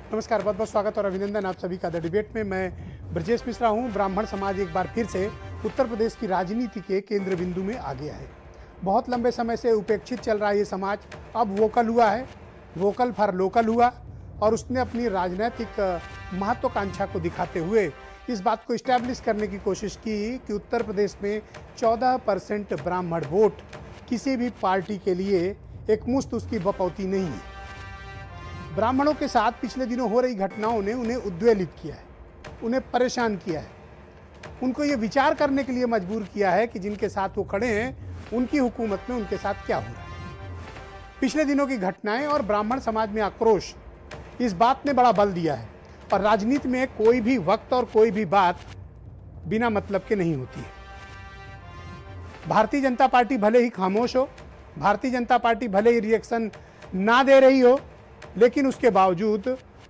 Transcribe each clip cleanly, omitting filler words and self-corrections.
नमस्कार, बहुत बहुत स्वागत और अभिनंदन आप सभी का द डिबेट में। मैं ब्रजेश मिश्रा हूं। ब्राह्मण समाज एक बार फिर से उत्तर प्रदेश की राजनीति के केंद्र बिंदु में आ गया है। बहुत लंबे समय से उपेक्षित चल रहा है ये समाज अब वोकल हुआ है, वोकल फॉर लोकल हुआ और उसने अपनी राजनीतिक महत्वाकांक्षा को दिखाते हुए इस बात को इस्टेब्लिश करने की कोशिश की कि उत्तर प्रदेश में 14% ब्राह्मण वोट किसी भी पार्टी के लिए एक मुश्त उसकी बपौती नहीं है। ब्राह्मणों के साथ पिछले दिनों हो रही घटनाओं ने उन्हें उद्वेलित किया है, उन्हें परेशान किया है, उनको ये विचार करने के लिए मजबूर किया है कि जिनके साथ वो खड़े हैं उनकी हुकूमत में उनके साथ क्या हो रहा है। पिछले दिनों की घटनाएं और ब्राह्मण समाज में आक्रोश इस बात ने बड़ा बल दिया है और राजनीति में कोई भी वक्त और कोई भी बात बिना मतलब के नहीं होती है। भारतीय जनता पार्टी भले ही खामोश हो, भारतीय जनता पार्टी भले ही रिएक्शन ना दे रही हो, लेकिन उसके बावजूद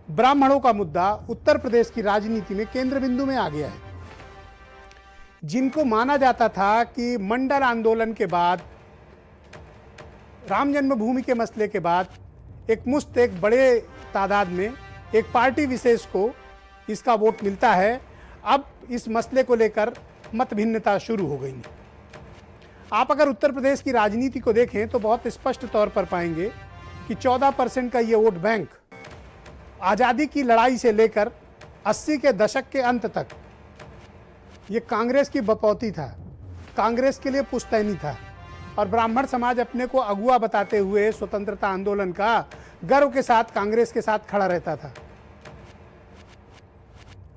ब्राह्मणों का मुद्दा उत्तर प्रदेश की राजनीति में केंद्र बिंदु में आ गया है। जिनको माना जाता था कि मंडल आंदोलन के बाद, राम जन्मभूमि के मसले के बाद एक बड़े तादाद में एक पार्टी विशेष को इसका वोट मिलता है, अब इस मसले को लेकर मत भिन्नता शुरू हो गई है। आप अगर उत्तर प्रदेश की राजनीति को देखें तो बहुत स्पष्ट तौर पर पाएंगे कि 14% का ये वोट बैंक आज़ादी की लड़ाई से लेकर 80 के दशक के अंत तक ये कांग्रेस की बपौती था, कांग्रेस के लिए पुश्तैनी था और ब्राह्मण समाज अपने को अगुआ बताते हुए स्वतंत्रता आंदोलन का गर्व के साथ कांग्रेस के साथ खड़ा रहता था।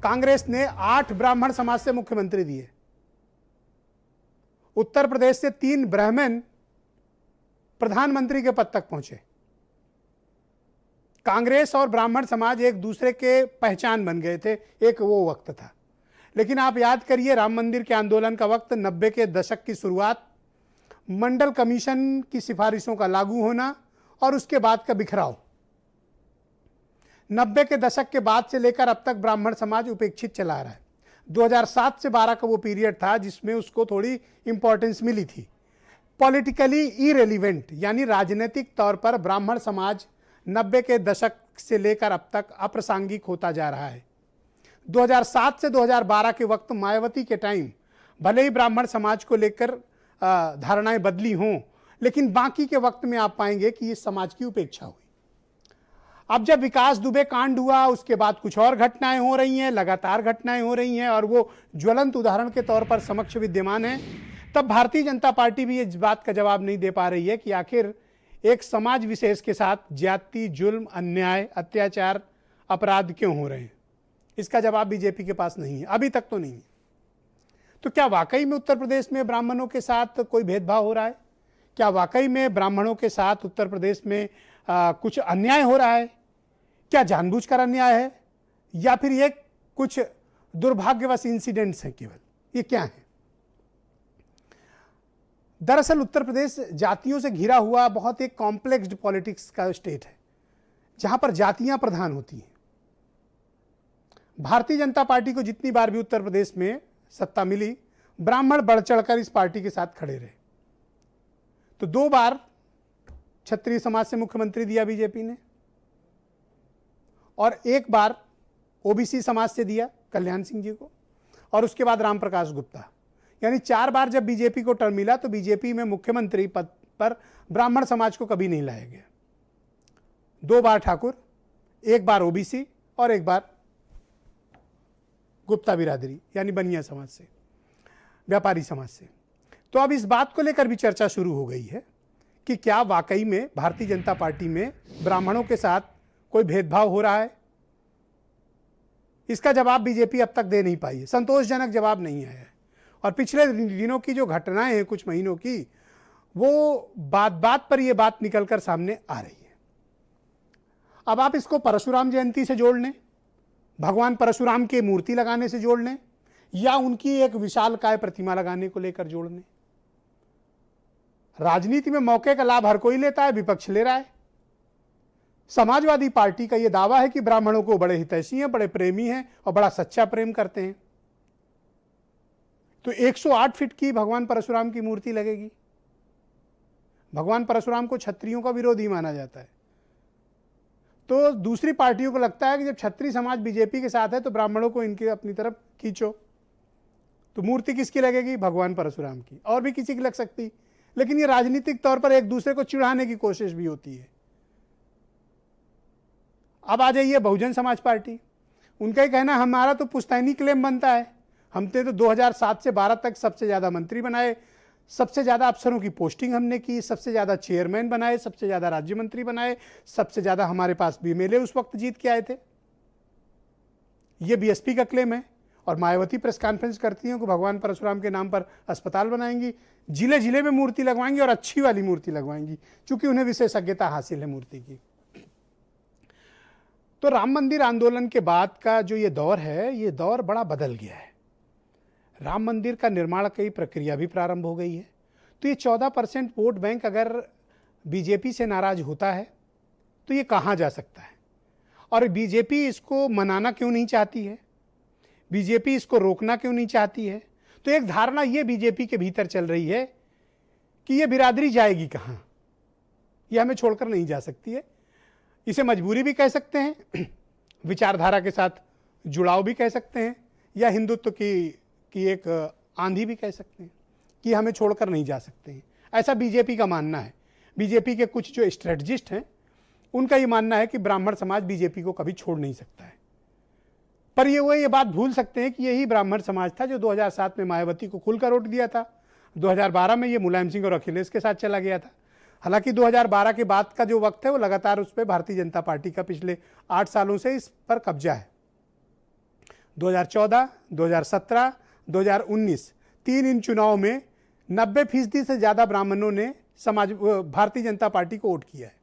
कांग्रेस ने 8 ब्राह्मण समाज से मुख्यमंत्री दिए, उत्तर प्रदेश से 3 ब्राह्मण प्रधानमंत्री के पद तक पहुंचे। कांग्रेस और ब्राह्मण समाज एक दूसरे के पहचान बन गए थे, एक वो वक्त था। लेकिन आप याद करिए राम मंदिर के आंदोलन का वक्त, 90 के दशक की शुरुआत, मंडल कमीशन की सिफारिशों का लागू होना और उसके बाद का बिखराव। 90 के दशक के बाद से लेकर अब तक ब्राह्मण समाज उपेक्षित चला रहा है। 2007 से 12 का वो पीरियड था जिसमें उसको थोड़ी इंपॉर्टेंस मिली थी। पॉलिटिकली इरेलीवेंट यानी राजनीतिक तौर पर ब्राह्मण समाज 90 के दशक से लेकर अब तक अप्रासंगिक होता जा रहा है। 2007 से 2012 के वक्त मायावती के टाइम भले ही ब्राह्मण समाज को लेकर धारणाएं बदली हों, लेकिन बाकी के वक्त में आप पाएंगे कि इस समाज की उपेक्षा हुई। अब जब विकास दुबे कांड हुआ उसके बाद कुछ और घटनाएं हो रही हैं, लगातार घटनाएं हो रही हैं और वो ज्वलंत उदाहरण के तौर पर समक्ष विद्यमान है। तब भारतीय जनता पार्टी भी इस बात का जवाब नहीं दे पा रही है कि आखिर एक समाज विशेष के साथ ज्यादती, जुल्म, अन्याय, अत्याचार, अपराध क्यों हो रहे हैं। इसका जवाब बीजेपी के पास नहीं है, अभी तक तो नहीं है। तो क्या वाकई में उत्तर प्रदेश में ब्राह्मणों के साथ कोई भेदभाव हो रहा है? क्या वाकई में ब्राह्मणों के साथ उत्तर प्रदेश में कुछ अन्याय हो रहा है? क्या जानबूझकर अन्याय है या फिर ये कुछ दुर्भाग्यवश इंसिडेंट्स हैं केवल? ये क्या है? दरअसल उत्तर प्रदेश जातियों से घिरा हुआ बहुत एक कॉम्प्लेक्स्ड पॉलिटिक्स का स्टेट है जहां पर जातियां प्रधान होती हैं। भारतीय जनता पार्टी को जितनी बार भी उत्तर प्रदेश में सत्ता मिली, ब्राह्मण बढ़ चढ़कर इस पार्टी के साथ खड़े रहे। तो 2 बार क्षत्रिय समाज से मुख्यमंत्री दिया बीजेपी ने और 1 बार ओबीसी समाज से दिया कल्याण सिंह जी को और उसके बाद राम प्रकाश गुप्ता। यानी 4 बार जब बीजेपी को टर्म मिला तो बीजेपी में मुख्यमंत्री पद पर ब्राह्मण समाज को कभी नहीं लाया गया। 2 बार ठाकुर, 1 बार ओबीसी और 1 बार गुप्ता बिरादरी यानी बनिया समाज से, व्यापारी समाज से। तो अब इस बात को लेकर भी चर्चा शुरू हो गई है कि क्या वाकई में भारतीय जनता पार्टी में ब्राह्मणों के साथ कोई भेदभाव हो रहा है। इसका जवाब बीजेपी अब तक दे नहीं पाई है, संतोषजनक जवाब नहीं आया है। और पिछले दिनों की जो घटनाएं हैं कुछ महीनों की, वो बात पर यह बात निकलकर सामने आ रही है। अब आप इसको परशुराम जयंती से जोड़ लें, भगवान परशुराम की मूर्ति लगाने से जोड़ लें या उनकी एक विशालकाय प्रतिमा लगाने को लेकर जोड़ लें। राजनीति में मौके का लाभ हर कोई लेता है, विपक्ष ले रहा है। समाजवादी पार्टी का यह दावा है कि ब्राह्मणों को बड़े हितैषी हैं, बड़े प्रेमी हैं और बड़ा सच्चा प्रेम करते हैं। तो 108 फीट की भगवान परशुराम की मूर्ति लगेगी। भगवान परशुराम को क्षत्रियों का विरोधी माना जाता है। तो दूसरी पार्टियों को लगता है कि जब क्षत्रिय समाज बीजेपी के साथ है तो ब्राह्मणों को इनके अपनी तरफ खींचो। तो मूर्ति किसकी लगेगी? भगवान परशुराम की, और भी किसी की लग सकती। लेकिन ये राजनीतिक तौर पर एक दूसरे को चिढ़ाने की कोशिश भी होती है। अब आ जाइए बहुजन समाज पार्टी, उनका ही कहना हमारा तो पुश्तैनी क्लेम बनता है, हमने तो 2007 से 12 तक सबसे ज़्यादा मंत्री बनाए, सबसे ज़्यादा अफसरों की पोस्टिंग हमने की, सबसे ज़्यादा चेयरमैन बनाए, सबसे ज़्यादा राज्य मंत्री बनाए, सबसे ज़्यादा हमारे पास बीएमएलए उस वक्त जीत के आए थे। ये बीएसपी का क्लेम है। और मायावती प्रेस कॉन्फ्रेंस करती हैं कि भगवान परशुराम के नाम पर अस्पताल बनाएंगी, जिले जिले में मूर्ति लगवाएंगी और अच्छी वाली मूर्ति लगवाएंगी, क्योंकि उन्हें विशेषज्ञता हासिल है मूर्ति की। तो राम मंदिर आंदोलन के बाद का जो ये दौर है, ये दौर बड़ा बदल गया है। राम मंदिर का निर्माण की प्रक्रिया भी प्रारंभ हो गई है। तो ये 14% वोट बैंक अगर बीजेपी से नाराज होता है तो ये कहाँ जा सकता है? और बीजेपी इसको मनाना क्यों नहीं चाहती है? बीजेपी इसको रोकना क्यों नहीं चाहती है? तो एक धारणा ये बीजेपी के भीतर चल रही है कि ये बिरादरी जाएगी कहाँ, ये हमें छोड़कर नहीं जा सकती है। इसे मजबूरी भी कह सकते हैं, विचारधारा के साथ जुड़ाव भी कह सकते हैं, या हिंदुत्व की एक आंधी भी कह सकते हैं कि हमें छोड़कर नहीं जा सकते हैं। ऐसा बीजेपी का मानना है। बीजेपी के कुछ जो स्ट्रेटजिस्ट हैं उनका ये मानना है कि ब्राह्मण समाज बीजेपी को कभी छोड़ नहीं सकता है। पर ये बात भूल सकते हैं कि यही ब्राह्मण समाज था जो 2007 में मायावती को खुलकर वोट दिया था। 2012 में ये मुलायम सिंह और अखिलेश के साथ चला गया था। हालांकि 2012 के बाद का जो वक्त है वो लगातार उस पर भारतीय जनता पार्टी का पिछले 8 सालों से इस पर कब्जा है। 2014, 2017, 2019 तीन इन चुनाव में 90% से ज़्यादा ब्राह्मणों ने भारतीय जनता पार्टी को वोट किया है।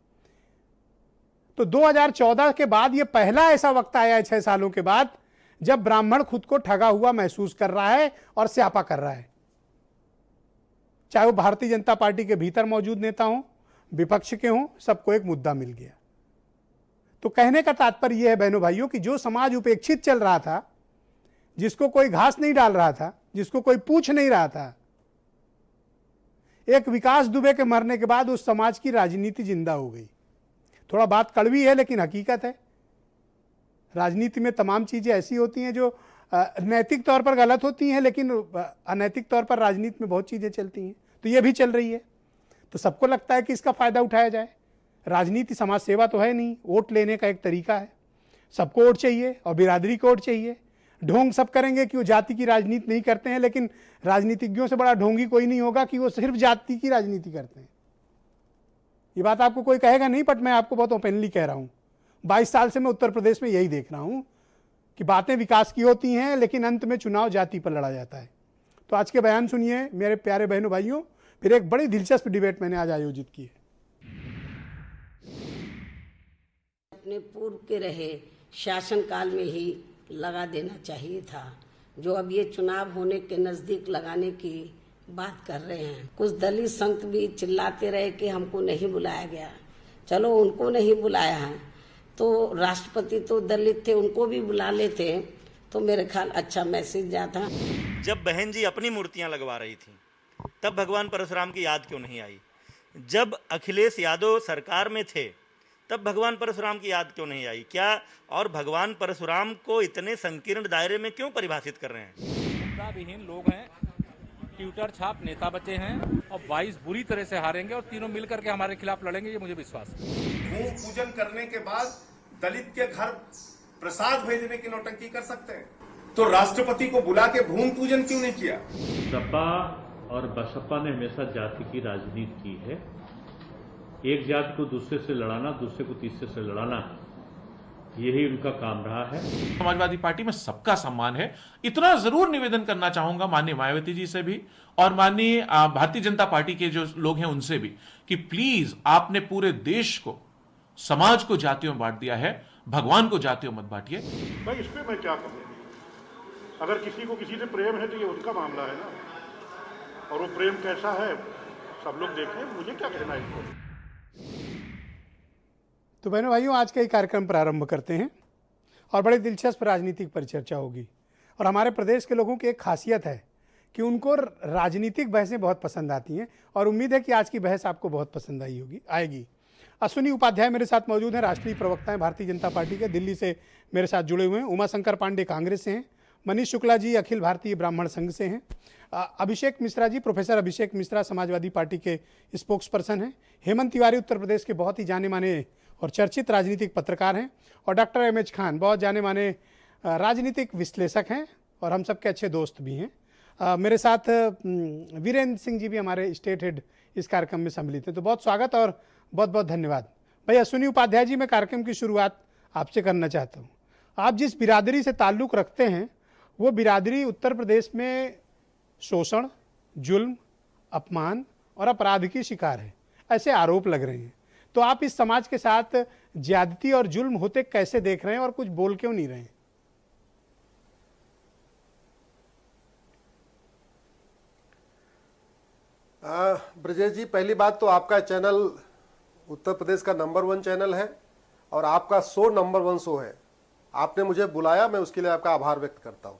तो 2014 के बाद ये पहला ऐसा वक्त आया है 6 सालों के बाद जब ब्राह्मण खुद को ठगा हुआ महसूस कर रहा है और स्यापा कर रहा है। चाहे वो भारतीय जनता पार्टी के भीतर मौजूद नेता हों, विपक्ष के हों, सबको एक मुद्दा मिल गया। तो कहने का तात्पर्य यह है बहनों भाइयों कि जो समाज उपेक्षित चल रहा था, जिसको कोई घास नहीं डाल रहा था, जिसको कोई पूछ नहीं रहा था, एक विकास दुबे के मरने के बाद उस समाज की राजनीति जिंदा हो गई। थोड़ा बात कड़वी है लेकिन हकीकत है। राजनीति में तमाम चीजें ऐसी होती हैं जो नैतिक तौर पर गलत होती हैं, लेकिन अनैतिक तौर पर राजनीति में बहुत चीजें चलती हैं। तो ये भी चल रही है। तो सबको लगता है कि इसका फायदा उठाया जाए। राजनीति समाज सेवा तो है नहीं, वोट लेने का एक तरीका है। सबको वोट चाहिए और बिरादरी को वोट चाहिए। ढोंग सब करेंगे कि वो जाति की राजनीति नहीं करते हैं, लेकिन राजनीतिज्ञों से बड़ा ढोंगी कोई नहीं होगा कि वो सिर्फ जाति की राजनीति करते हैं। ये बात आपको कोई कहेगा नहीं, बट मैं आपको बहुत ओपनली कह रहा हूँ। 22 साल से मैं उत्तर प्रदेश में यही देख रहा हूँ कि बातें विकास की होती हैं, लेकिन अंत में चुनाव जाति पर लड़ा जाता है। तो आज के बयान सुनिए मेरे प्यारे बहनों भाइयों। फिर एक बड़ी दिलचस्प डिबेट मैंने आज आयोजित की है। अपने पूर्व के रहे शासनकाल में ही लगा देना चाहिए था, जो अब ये चुनाव होने के नजदीक लगाने की बात कर रहे हैं। कुछ दलित संत भी चिल्लाते रहे कि हमको नहीं बुलाया गया। चलो उनको नहीं बुलाया है तो राष्ट्रपति तो दलित थे, उनको भी बुला लेते तो मेरे ख्याल अच्छा मैसेज जाता। जब बहन जी अपनी मूर्तियां लगवा रही थी तब भगवान परशुराम की याद क्यों नहीं आई? जब अखिलेश यादव सरकार में थे तब भगवान परशुराम की याद क्यों नहीं आई? क्या और भगवान परशुराम को इतने संकीर्ण दायरे में क्यों परिभाषित कर रहे हैं? विहीन लोग हैं, ट्विटर छाप नेता बचे हैं और 22 बुरी तरह से हारेंगे और तीनों मिलकर के हमारे खिलाफ लड़ेंगे, ये मुझे विश्वास है। भूमि पूजन करने के बाद दलित के घर प्रसाद भेजने की नौटंकी कर सकते हैं, तो राष्ट्रपति को बुला के भूमि पूजन क्यों नहीं किया? सपा और बसपा ने हमेशा जाति की राजनीति की है। एक जाति को दूसरे से लड़ाना, दूसरे को तीसरे से लड़ाना, यही उनका काम रहा है। समाजवादी पार्टी में सबका सम्मान है। इतना जरूर निवेदन करना चाहूंगा माननीय मायावती जी से भी और माननीय भारतीय जनता पार्टी के जो लोग हैं उनसे भी कि प्लीज आपने पूरे देश को, समाज को जातियों में बांट दिया है, भगवान को जातियों मत बांटिए। भाई इस पे मैं क्या कहूँ? अगर किसी को किसी से प्रेम है तो ये उनका मामला है ना, और वो प्रेम कैसा है सब लोग देखें, मुझे क्या कहना है इसको। तो बहनों भाइयों, आज का ये कार्यक्रम प्रारंभ करते हैं और बड़े दिलचस्प राजनीतिक परिचर्चा होगी। और हमारे प्रदेश के लोगों की एक खासियत है कि उनको राजनीतिक बहसें बहुत पसंद आती हैं और उम्मीद है कि आज की बहस आपको बहुत पसंद आएगी। अश्विनी उपाध्याय मेरे साथ मौजूद हैं, राष्ट्रीय प्रवक्ता हैं भारतीय जनता पार्टी के, दिल्ली से मेरे साथ जुड़े हुए हैं। उमाशंकर पांडे कांग्रेस से हैं। मनीष शुक्ला जी अखिल भारतीय ब्राह्मण संघ से हैं। अभिषेक मिश्रा जी, प्रोफेसर अभिषेक मिश्रा समाजवादी पार्टी के स्पोक्स पर्सन हैं। हेमंत तिवारी उत्तर प्रदेश के बहुत ही जाने माने और चर्चित राजनीतिक पत्रकार हैं। और डॉक्टर एम.एच. खान बहुत जाने माने राजनीतिक विश्लेषक हैं और हम सबके अच्छे दोस्त भी हैं। मेरे साथ वीरेंद्र सिंह जी भी हमारे स्टेट हेड इस कार्यक्रम में सम्मिलित हैं। तो बहुत स्वागत और बहुत बहुत धन्यवाद। भाई अश्विनी उपाध्याय जी, मैं कार्यक्रम की शुरुआत आपसे करना चाहता हूँ। आप जिस बिरादरी से ताल्लुक़ रखते हैं वो बिरादरी उत्तर प्रदेश में शोषण, जुल्म, अपमान और अपराध की शिकार है, ऐसे आरोप लग रहे हैं। तो आप इस समाज के साथ ज्यादती और जुल्म होते कैसे देख रहे हैं और कुछ बोल क्यों नहीं रहे हैं? ब्रजेश जी, पहली बात तो आपका चैनल उत्तर प्रदेश का नंबर 1 चैनल है और आपका शो नंबर 1 शो है। आपने मुझे बुलाया, मैं उसके लिए आपका आभार व्यक्त करता हूं।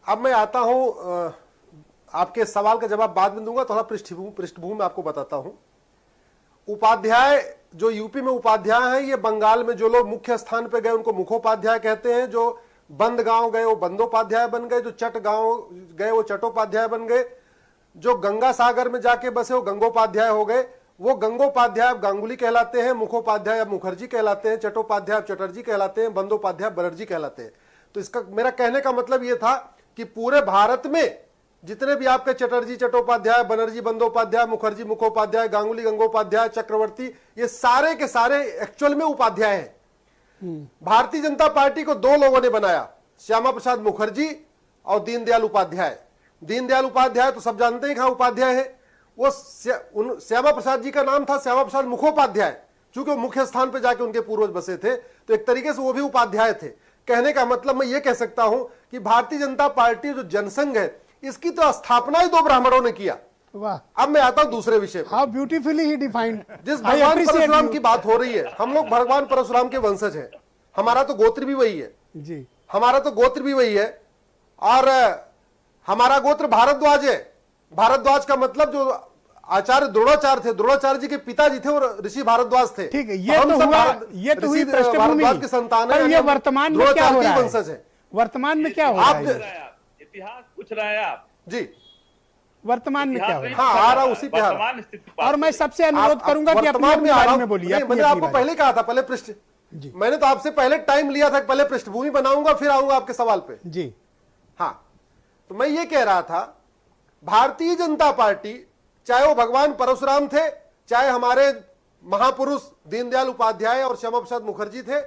अब मैं आता हूं, आपके सवाल का जवाब बाद में दूंगा, थोड़ा पृष्ठभूमि में आपको बताता हूं। उपाध्याय जो यूपी में उपाध्याय हैं, ये बंगाल में जो लोग मुख्य स्थान पे गए उनको मुखोपाध्याय कहते हैं, जो बंद गांव गए वो बंदोपाध्याय बन गए, जो चट गांव गए वो चट्टोपाध्याय बन गए, जो गंगा सागर में जाके बसे वो गंगोपाध्याय हो गए। वो गंगोपाध्याय अब गांगुली कहलाते हैं, मुखोपाध्याय अब मुखर्जी कहलाते हैं, चट्टोपाध्याय अब चटर्जी कहलाते हैं, बंदोपाध्याय बनर्जी कहलाते हैं। तो इसका मेरा कहने का मतलब ये था कि पूरे भारत में जितने भी आपके चटर्जी चट्टोपाध्याय, बनर्जी बंदोपाध्याय, मुखर्जी मुखोपाध्याय, गांगुली गंगोपाध्याय, चक्रवर्ती, ये सारे के सारे एक्चुअल में उपाध्याय हैं। भारतीय जनता पार्टी को 2 लोगों ने बनाया, श्यामा प्रसाद मुखर्जी और दीनदयाल उपाध्याय। दीनदयाल उपाध्याय तो सब जानते हैं कहां उपाध्याय है। वो श्यामा प्रसाद जी का नाम था श्यामा प्रसाद मुखोपाध्याय, क्योंकि वो मुख्य स्थान पर जाके उनके पूर्वज बसे थे, तो एक तरीके से वो भी उपाध्याय थे। कहने का मतलब मैं ये कह सकता हूं कि भारतीय जनता पार्टी जो जनसंघ है, इसकी तो स्थापना ही 2 ब्राह्मणों ने किया। वाह। अब मैं आता हूं दूसरे विषय पर। How beautifully he defined. जिस भगवान परशुराम की बात हो रही है, हम लोग भगवान परशुराम के वंशज हैं। हमारा तो गोत्र भी वही है जी, हमारा तो गोत्र भी वही है। और हमारा गोत्र भारद्वाज है। भारद्वाज का मतलब जो आचार्य द्रोणाचार्य थे, द्रोणाचार्य जी के पिताजी थे और ऋषि भारद्वाज थे। ठीक है, ये तो हुआ, ये तो हुई पृष्ठभूमि की संतान है। ये वर्तमान में क्या हो रहा है? वंशज है। वर्तमान में क्या हो रहा है? इतिहास पूछ रहे हैं आप जी, वर्तमान में क्या हो रहा है? हाँ, आ रहा उसी पे। वर्तमान स्थिति और मैं सबसे अनुरोध करूंगा कि अपनी अपनी बारे में बोलिए। मैंने आपको पहले कहा था, पहले मैंने तो आपसे पहले टाइम लिया था, पहले पृष्ठभूमि बनाऊंगा फिर आऊंगा आपके सवाल पे जी। हाँ, तो मैं ये कह रहा था, भारतीय जनता पार्टी, चाहे वो भगवान परशुराम थे, चाहे हमारे महापुरुष दीनदयाल उपाध्याय और श्यामा प्रसाद मुखर्जी थे,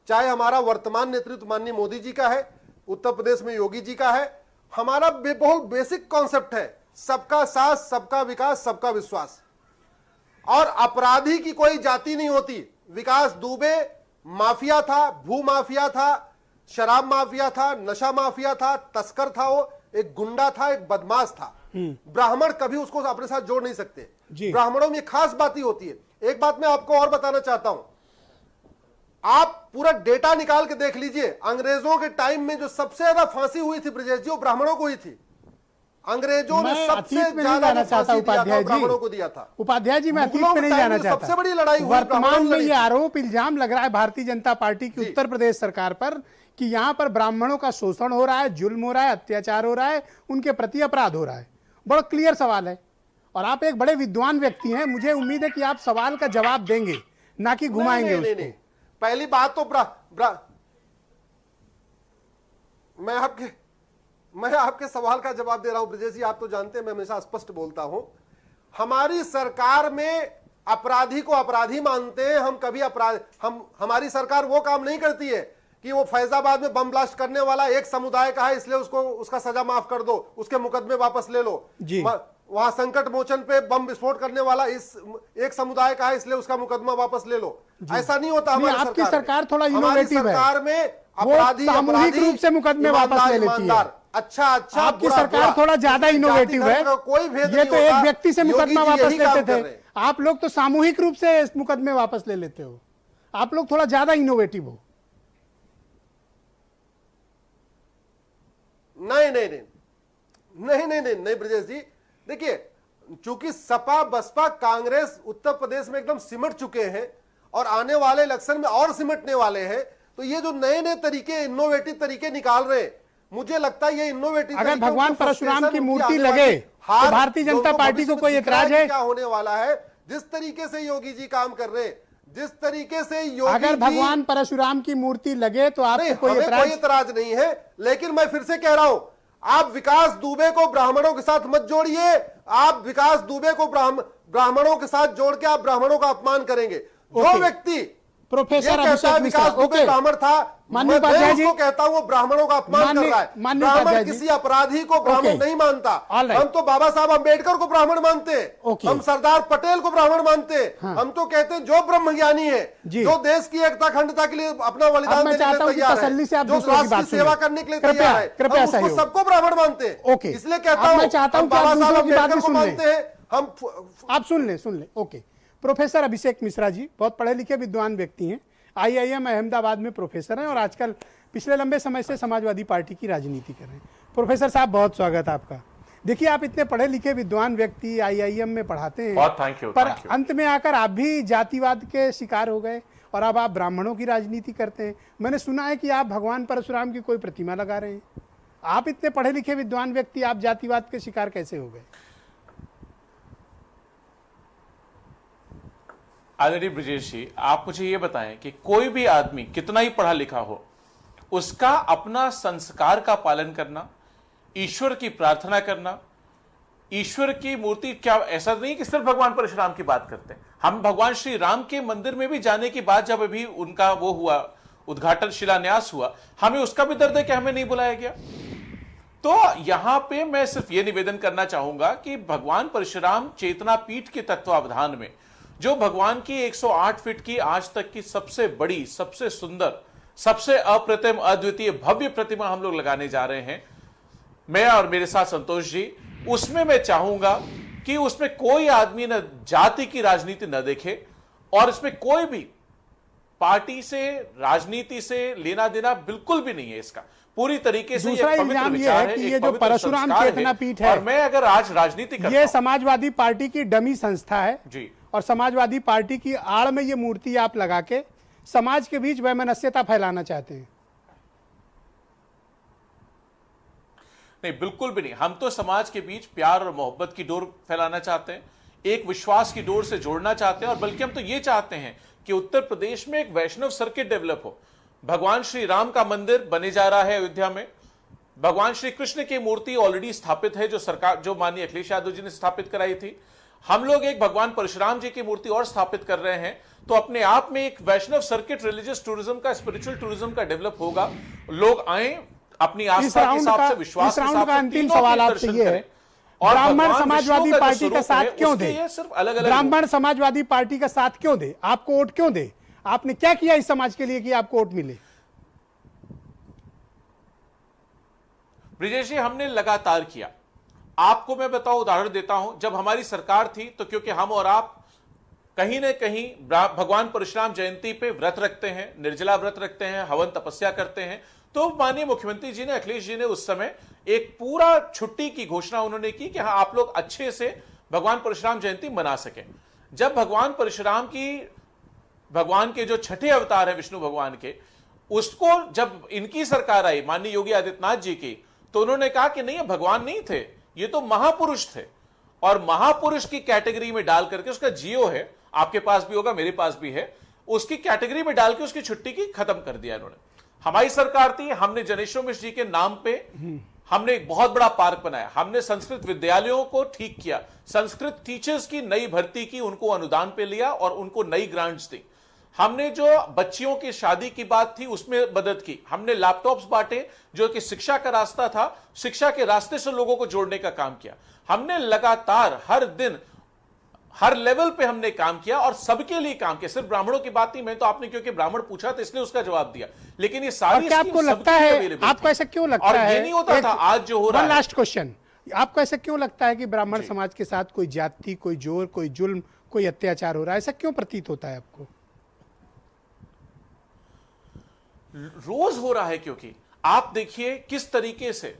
चाहे हमारा वर्तमान नेतृत्व माननीय मोदी जी का है, उत्तर प्रदेश में योगी जी का है, हमारा बहुत बेसिक कॉन्सेप्ट है, सबका साथ, सबका विकास, सबका विश्वास। और अपराधी की कोई जाति नहीं होती। विकास दुबे माफिया था, भू माफिया था, शराब माफिया था, नशा माफिया था, तस्कर था, वो एक गुंडा था, एक बदमाश था। ब्राह्मण कभी उसको अपने साथ जोड़ नहीं सकते। ब्राह्मणों में खास बात ही होती है। एक बात मैं आपको और बताना चाहता हूं, आप पूरा डेटा निकाल के देख लीजिए, अंग्रेजों के टाइम में जो सबसे ज्यादा फांसी हुई थी ब्रजेश जी, वो ब्राह्मणों को ही थी। अंग्रेजों ने सबसे ज्यादा फांसी ब्राह्मणों को दिया था। उपाध्याय जी, मैं अतीत में नहीं जाना चाहता। सबसे बड़ी लड़ाई वर्तमान में ये आरोप इल्जाम लग रहा है भारतीय जनता पार्टी की उत्तर प्रदेश सरकार पर कि यहां पर ब्राह्मणों का शोषण हो रहा है, जुल्म हो रहा है, अत्याचार हो रहा है, उनके प्रति अपराध हो रहा है। बड़ा क्लियर सवाल है और आप एक बड़े विद्वान व्यक्ति हैं, मुझे उम्मीद है कि आप सवाल का जवाब देंगे, ना कि घुमाएंगे उसको। पहली बात तो मैं आपके सवाल का जवाब दे रहा हूं ब्रजेश जी। आप तो जानते हैं मैं हमेशा स्पष्ट बोलता हूं। हमारी सरकार में अपराधी को अपराधी मानते हैं हम। कभी हमारी सरकार वो काम नहीं करती है कि वो फैजाबाद में बम ब्लास्ट करने वाला एक समुदाय का है इसलिए उसका सजा माफ कर दो, उसके मुकदमे वापस ले लो। वहां संकट मोचन पे बम विस्फोट करने वाला इस एक समुदाय का है इसलिए उसका मुकदमा वापस ले लो। ऐसा नहीं होता हमारी सरकार। आपकी सरकार थोड़ा इनोवेटिव है। सरकार में अपराधी सामूहिक रूप से मुकदमे वापस ले लेती है। अच्छा, आपकी सरकार थोड़ा ज्यादा इनोवेटिव है। कोई भेद ये तो एक व्यक्ति से मुकदमा वापस लेते थे, थे। आप लोग तो सामूहिक रूप से मुकदमे वापस ले लेते हो। आप लोग थोड़ा ज्यादा इनोवेटिव हो। नहीं ब्रजेश जी, देखिए चूंकि सपा बसपा कांग्रेस उत्तर प्रदेश में एकदम सिमट चुके हैं और आने वाले इलेक्शन में और सिमटने वाले हैं, तो ये जो नए नए तरीके, इनोवेटिव तरीके निकाल रहे हैं, मुझे लगता है ये इनोवेटिव, अगर भगवान परशुराम की मूर्ति लगे तो भारतीय जनता पार्टी को कोई एतराज है? क्या होने वाला है? जिस तरीके से योगी जी काम कर रहे हैं, जिस तरीके से योगी अगर भगवान परशुराम की मूर्ति लगे तो आपको कोई एतराज नहीं है। लेकिन मैं फिर से कह रहा हूं, आप विकास दुबे को ब्राह्मणों के साथ मत जोड़िए। आप विकास दुबे को ब्राह्मणों के साथ जोड़ के आप ब्राह्मणों का अपमान करेंगे। जो व्यक्ति प्रोफेसर विकास दुबे ब्राह्मण था, मैं उसको कहता हूं वो ब्राह्मणों का अपमान कर रहा है। ब्राह्मण किसी अपराधी को ब्राह्मण नहीं मानता। हम तो बाबा साहब अम्बेडकर को ब्राह्मण मानते हैं, हम सरदार पटेल को ब्राह्मण मानते हैं। हम तो कहते हैं जो ब्रह्मज्ञानी है, जो देश की एकता अखंडता के लिए अपना बलिदान देने के लिए तैयार है, जो राष्ट्र की सेवा करने के लिए तैयार है, हम उसको सबको ब्राह्मण मानते हैं। इसलिए कहता हूं बाबा साहब अम्बेडकर को मानते हैं हम। आप सुन ले। ओके, प्रोफेसर अभिषेक मिश्रा जी बहुत पढ़े लिखे विद्वान व्यक्ति हैं, IIM अहमदाबाद में प्रोफेसर हैं और आजकल पिछले लंबे समय से समाजवादी पार्टी की राजनीति कर रहे हैं। प्रोफेसर साहब बहुत स्वागत आपका। देखिए, आप इतने पढ़े लिखे विद्वान व्यक्ति IIM में पढ़ाते हैं, बहुत थैंक यू। पर अंत में आकर आप भी जातिवाद के शिकार हो गए और अब आप ब्राह्मणों की राजनीति करते हैं। मैंने सुना है कि आप भगवान परशुराम की कोई प्रतिमा लगा रहे हैं। आप इतने पढ़े लिखे विद्वान व्यक्ति, आप जातिवाद के शिकार कैसे हो गए? आदरणीय ब्रजेश जी, आप मुझे ये बताएं कि कोई भी आदमी कितना ही पढ़ा लिखा हो, उसका अपना संस्कार का पालन करना, ईश्वर की प्रार्थना करना, ईश्वर की मूर्ति, क्या ऐसा नहीं कि सिर्फ भगवान परशुराम की बात करते हैं। हम भगवान श्री राम के मंदिर में भी जाने की बात, जब अभी उनका वो हुआ उद्घाटन, शिलान्यास हुआ, हमें उसका भी दर्द है कि हमें नहीं बुलाया गया। तो यहां पे मैं सिर्फ ये निवेदन करना चाहूंगा कि भगवान परशुराम चेतना पीठ के तत्वावधान में जो भगवान की 108 फीट की आज तक की सबसे बड़ी, सबसे सुंदर, सबसे अप्रतिम, अद्वितीय, भव्य प्रतिमा हम लोग लगाने जा रहे हैं, मैं और मेरे साथ संतोष जी, उसमें मैं चाहूंगा कि उसमें कोई आदमी न जाति की राजनीति न देखे और इसमें कोई भी पार्टी से, राजनीति से लेना देना बिल्कुल भी नहीं है। इसका पूरी तरीके से दूसरा इल्जाम यह है कि ये जो परशुराम चेतना पीठ है, और मैं अगर आज राजनीति करता ये समाजवादी पार्टी की डमी संस्था है जी, और समाजवादी पार्टी की आड़ में ये मूर्ति आप लगा के समाज के बीच वैमनस्यता फैलाना चाहते हैं। नहीं, बिल्कुल भी नहीं। हम तो समाज के बीच प्यार और मोहब्बत की डोर फैलाना चाहते हैं, एक विश्वास की डोर से जोड़ना चाहते हैं, और बल्कि हम तो ये चाहते हैं कि उत्तर प्रदेश में एक वैष्णव सर्किट डेवलप हो। भगवान श्री राम का मंदिर बने जा रहा है अयोध्या में, भगवान श्री कृष्ण की मूर्ति ऑलरेडी स्थापित है, जो सरकार, जो माननीय अखिलेश यादव जी ने स्थापित कराई थी। हम लोग एक भगवान परशुराम जी की मूर्ति और स्थापित कर रहे हैं। तो अपने आप में एक वैष्णव सर्किट, रिलीजियस टूरिज्म का, स्पिरिचुअल टूरिज्म का डेवलप होगा। लोग आए अपनी आस्था के हिसाब से, विश्वास के हिसाब से। अंतिम सवाल आपसे ये है, ब्राह्मण समाजवादी पार्टी का साथ क्यों दे? सिर्फ अलग अलग ब्राह्मण समाजवादी पार्टी का साथ क्यों दे? आपको वोट क्यों दे? आपने क्या किया इस समाज के लिए कि आपको वोट मिले? ब्रिजेश जी, हमने लगातार किया। आपको मैं बताऊं, उदाहरण देता हूं, जब हमारी सरकार थी तो क्योंकि हम और आप कहीं ना कहीं भगवान परशुराम जयंती पे व्रत रखते हैं, निर्जला व्रत रखते हैं, हवन तपस्या करते हैं, तो माननीय मुख्यमंत्री जी ने, अखिलेश जी ने उस समय एक पूरा छुट्टी की घोषणा उन्होंने की कि हाँ, आप लोग अच्छे से भगवान परशुराम जयंती मना सकें। जब भगवान परशुराम की, भगवान के जो छठे अवतार है विष्णु भगवान के, उसको जब इनकी सरकार आई माननीय योगी आदित्यनाथ जी की, तो उन्होंने कहा कि नहीं, ये भगवान नहीं थे, ये तो महापुरुष थे, और महापुरुष की कैटेगरी में डाल करके, उसका जियो है, आपके पास भी होगा, मेरे पास भी है, उसकी कैटेगरी में डाल के उसकी छुट्टी की खत्म कर दिया इन्होंने। हमारी सरकार थी, हमने जनेश्वर मिश्र जी के नाम पे हमने एक बहुत बड़ा पार्क बनाया, हमने संस्कृत विद्यालयों को ठीक किया, संस्कृत टीचर्स की नई भर्ती की, उनको अनुदान पे लिया और उनको नई ग्रांट्स दी। हमने जो बच्चियों की शादी की बात थी उसमें मदद की, हमने लैपटॉप्स बांटे, जो कि शिक्षा का रास्ता था, शिक्षा के रास्ते से लोगों को जोड़ने का काम किया। हमने लगातार हर दिन, हर लेवल पे हमने काम किया और सबके लिए काम किया, सिर्फ ब्राह्मणों की बात नहीं। मैं तो, आपने क्योंकि ब्राह्मण पूछा तो इसलिए उसका जवाब दिया, लेकिन ये सारी आपको लगता है, आपको ऐसा क्यों लगता है, ये नहीं होता था, आज जो हो रहा है। लास्ट क्वेश्चन, आपको ऐसा क्यों लगता है कि ब्राह्मण समाज के साथ कोई जाति, कोई जोर, कोई जुल्म, कोई अत्याचार हो रहा है? ऐसा क्यों प्रतीत होता है आपको? रोज हो रहा है, क्योंकि आप देखिए किस तरीके से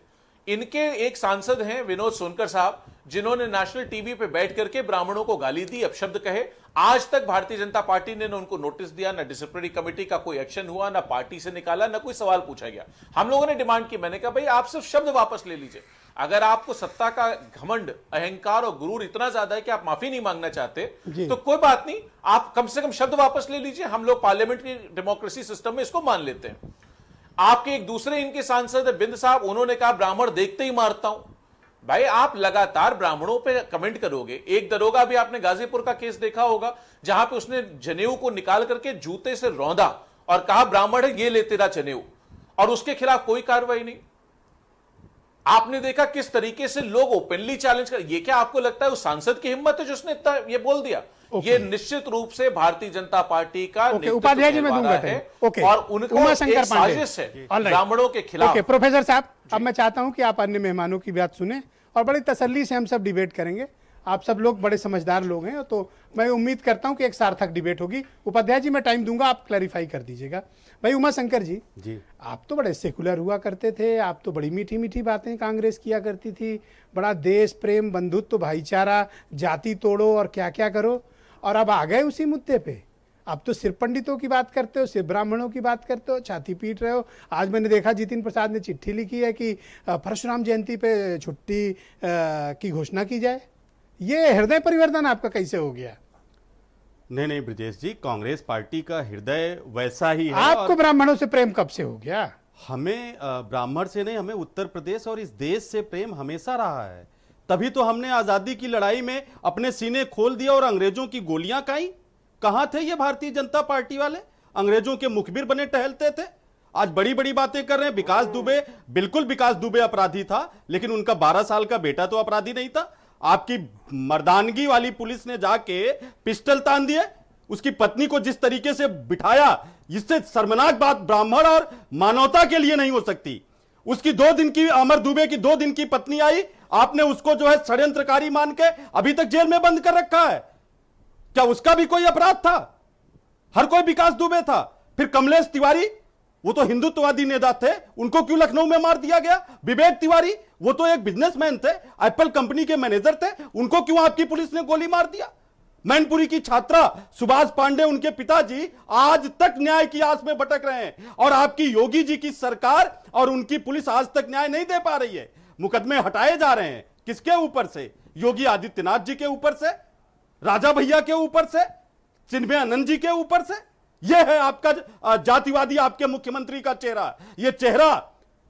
इनके एक सांसद हैं विनोद सोनकर साहब, जिन्होंने नेशनल टीवी पे बैठ करके ब्राह्मणों को गाली दी, अपशब्द कहे। आज तक भारतीय जनता पार्टी ने न उनको नोटिस दिया, ना डिसिप्लिनरी कमेटी का कोई एक्शन हुआ, ना पार्टी से निकाला, ना कोई सवाल पूछा गया। हम लोगों ने डिमांड की, मैंने कहा भाई आप सिर्फ शब्द वापस ले लीजिए। अगर आपको सत्ता का घमंड, अहंकार और गुरूर इतना ज्यादा है कि आप माफी नहीं मांगना चाहते, तो कोई बात नहीं, आप कम से कम शब्द वापस ले लीजिए। हम लोग पार्लियामेंट्री डेमोक्रेसी सिस्टम में इसको मान लेते हैं। आपके एक दूसरे इनके सांसद बिंद साहब, उन्होंने कहा ब्राह्मण देखते ही मारता हूं। भाई आप लगातार ब्राह्मणों पे कमेंट करोगे। एक दरोगा भी, आपने गाजीपुर का केस देखा होगा, जहां पे उसने जनेऊ को निकाल करके जूते से रौंदा और कहा ब्राह्मण है, ये ले तेरा जनेऊ, और उसके खिलाफ कोई कार्रवाई नहीं। आपने देखा किस तरीके से लोग ओपनली चैलेंज कर, ये क्या आपको लगता है उस सांसद की हिम्मत है जो उसने इतना ये बोल दिया? ये निश्चित रूप से भारतीय जनता पार्टी का उपाध्याय जी मैं दूंगा है और उनका एक साजिश है ब्राह्मणों के खिलाफ। प्रोफेसर साहब, अब मैं चाहता हूं कि आप अन्य मेहमानों की बात सुने और बड़ी तसल्ली से हम सब डिबेट करेंगे। आप सब लोग बड़े समझदार लोग हैं, तो मैं उम्मीद करता हूं कि एक सार्थक डिबेट होगी। उपाध्याय जी मैं टाइम दूंगा, आप क्लैरिफाई कर दीजिएगा। भाई उमा शंकर जी, आप तो बड़े सेकुलर हुआ करते थे, आप तो बड़ी मीठी मीठी बातें कांग्रेस किया करती थी, बड़ा देश प्रेम, बंधुत्व, भाईचारा, जाति तोड़ो और क्या क्या करो, और अब आ गए उसी मुद्दे पे। अब तो सिर्फ पंडितों की बात करते हो, सिर्फ ब्राह्मणों की बात करते हो, छाती पीट रहे हो। आज मैंने देखा जितिन प्रसाद ने चिट्ठी लिखी है कि परशुराम जयंती पे छुट्टी की घोषणा की जाए। ये हृदय परिवर्तन आपका कैसे हो गया? नहीं ब्रजेश जी, कांग्रेस पार्टी का हृदय वैसा ही है। आपको ब्राह्मणों से प्रेम कब से हो गया? हमें ब्राह्मण से नहीं, हमें उत्तर प्रदेश और इस देश से प्रेम हमेशा रहा है। तभी तो हमने आजादी की लड़ाई में अपने सीने खोल दिया और अंग्रेजों की गोलियां खाई। कहां थे ये भारतीय जनता पार्टी वाले? अंग्रेजों के मुखबिर बने टहलते थे। आज बड़ी बड़ी बातें कर रहे हैं। विकास दुबे, बिल्कुल विकास दुबे अपराधी था, लेकिन उनका 12 साल का बेटा तो अपराधी नहीं था। आपकी मर्दानगी वाली पुलिस ने जाके पिस्टल तान दिए, उसकी पत्नी को जिस तरीके से बिठाया, इससे शर्मनाक बात ब्राह्मण और मानवता के लिए नहीं हो सकती। उसकी 2 दिन की, अमर दुबे की 2 दिन की पत्नी आई, आपने उसको जो है षड्यंत्रकारी मान के अभी तक जेल में बंद कर रखा है। क्या उसका भी कोई अपराध था? हर कोई विकास दुबे था। फिर कमलेश तिवारी, वो तो हिंदुत्ववादी नेता थे, उनको क्यों लखनऊ में मार दिया गया? विवेक तिवारी, वो तो एक बिजनेसमैन थे, एप्पल कंपनी के मैनेजर थे, उनको क्यों आपकी पुलिस ने गोली मार दिया? मैनपुरी की छात्रा सुभाष पांडे, उनके पिताजी आज तक न्याय की आस में भटक रहे हैं, और आपकी योगी जी की सरकार और उनकी पुलिस आज तक न्याय नहीं दे पा रही है। मुकदमे हटाए जा रहे हैं। किसके ऊपर से? योगी आदित्यनाथ जी के ऊपर से, राजा भैया के ऊपर से, चिन्मय आनंद जी के ऊपर से। यह है आपका जातिवादी, आपके मुख्यमंत्री का चेहरा। यह चेहरा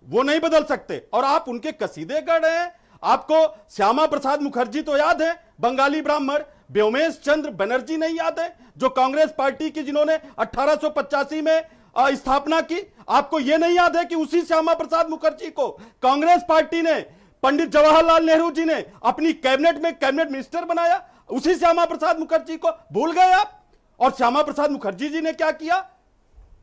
वो नहीं बदल सकते, और आप उनके कसीदे कर रहे हैं। आपको श्यामा प्रसाद मुखर्जी तो याद है, बंगाली ब्राह्मण। व्योमेश चंद्र बनर्जी नहीं याद है, जो कांग्रेस पार्टी की, जिन्होंने 1885 में स्थापना की? आपको यह नहीं याद है कि उसी श्यामा प्रसाद मुखर्जी को कांग्रेस पार्टी ने, पंडित जवाहरलाल नेहरू जी ने अपनी कैबिनेट में कैबिनेट मिनिस्टर बनाया? उसी श्यामा प्रसाद मुखर्जी को भूल गए आप? और श्यामा प्रसाद मुखर्जी जी ने क्या किया,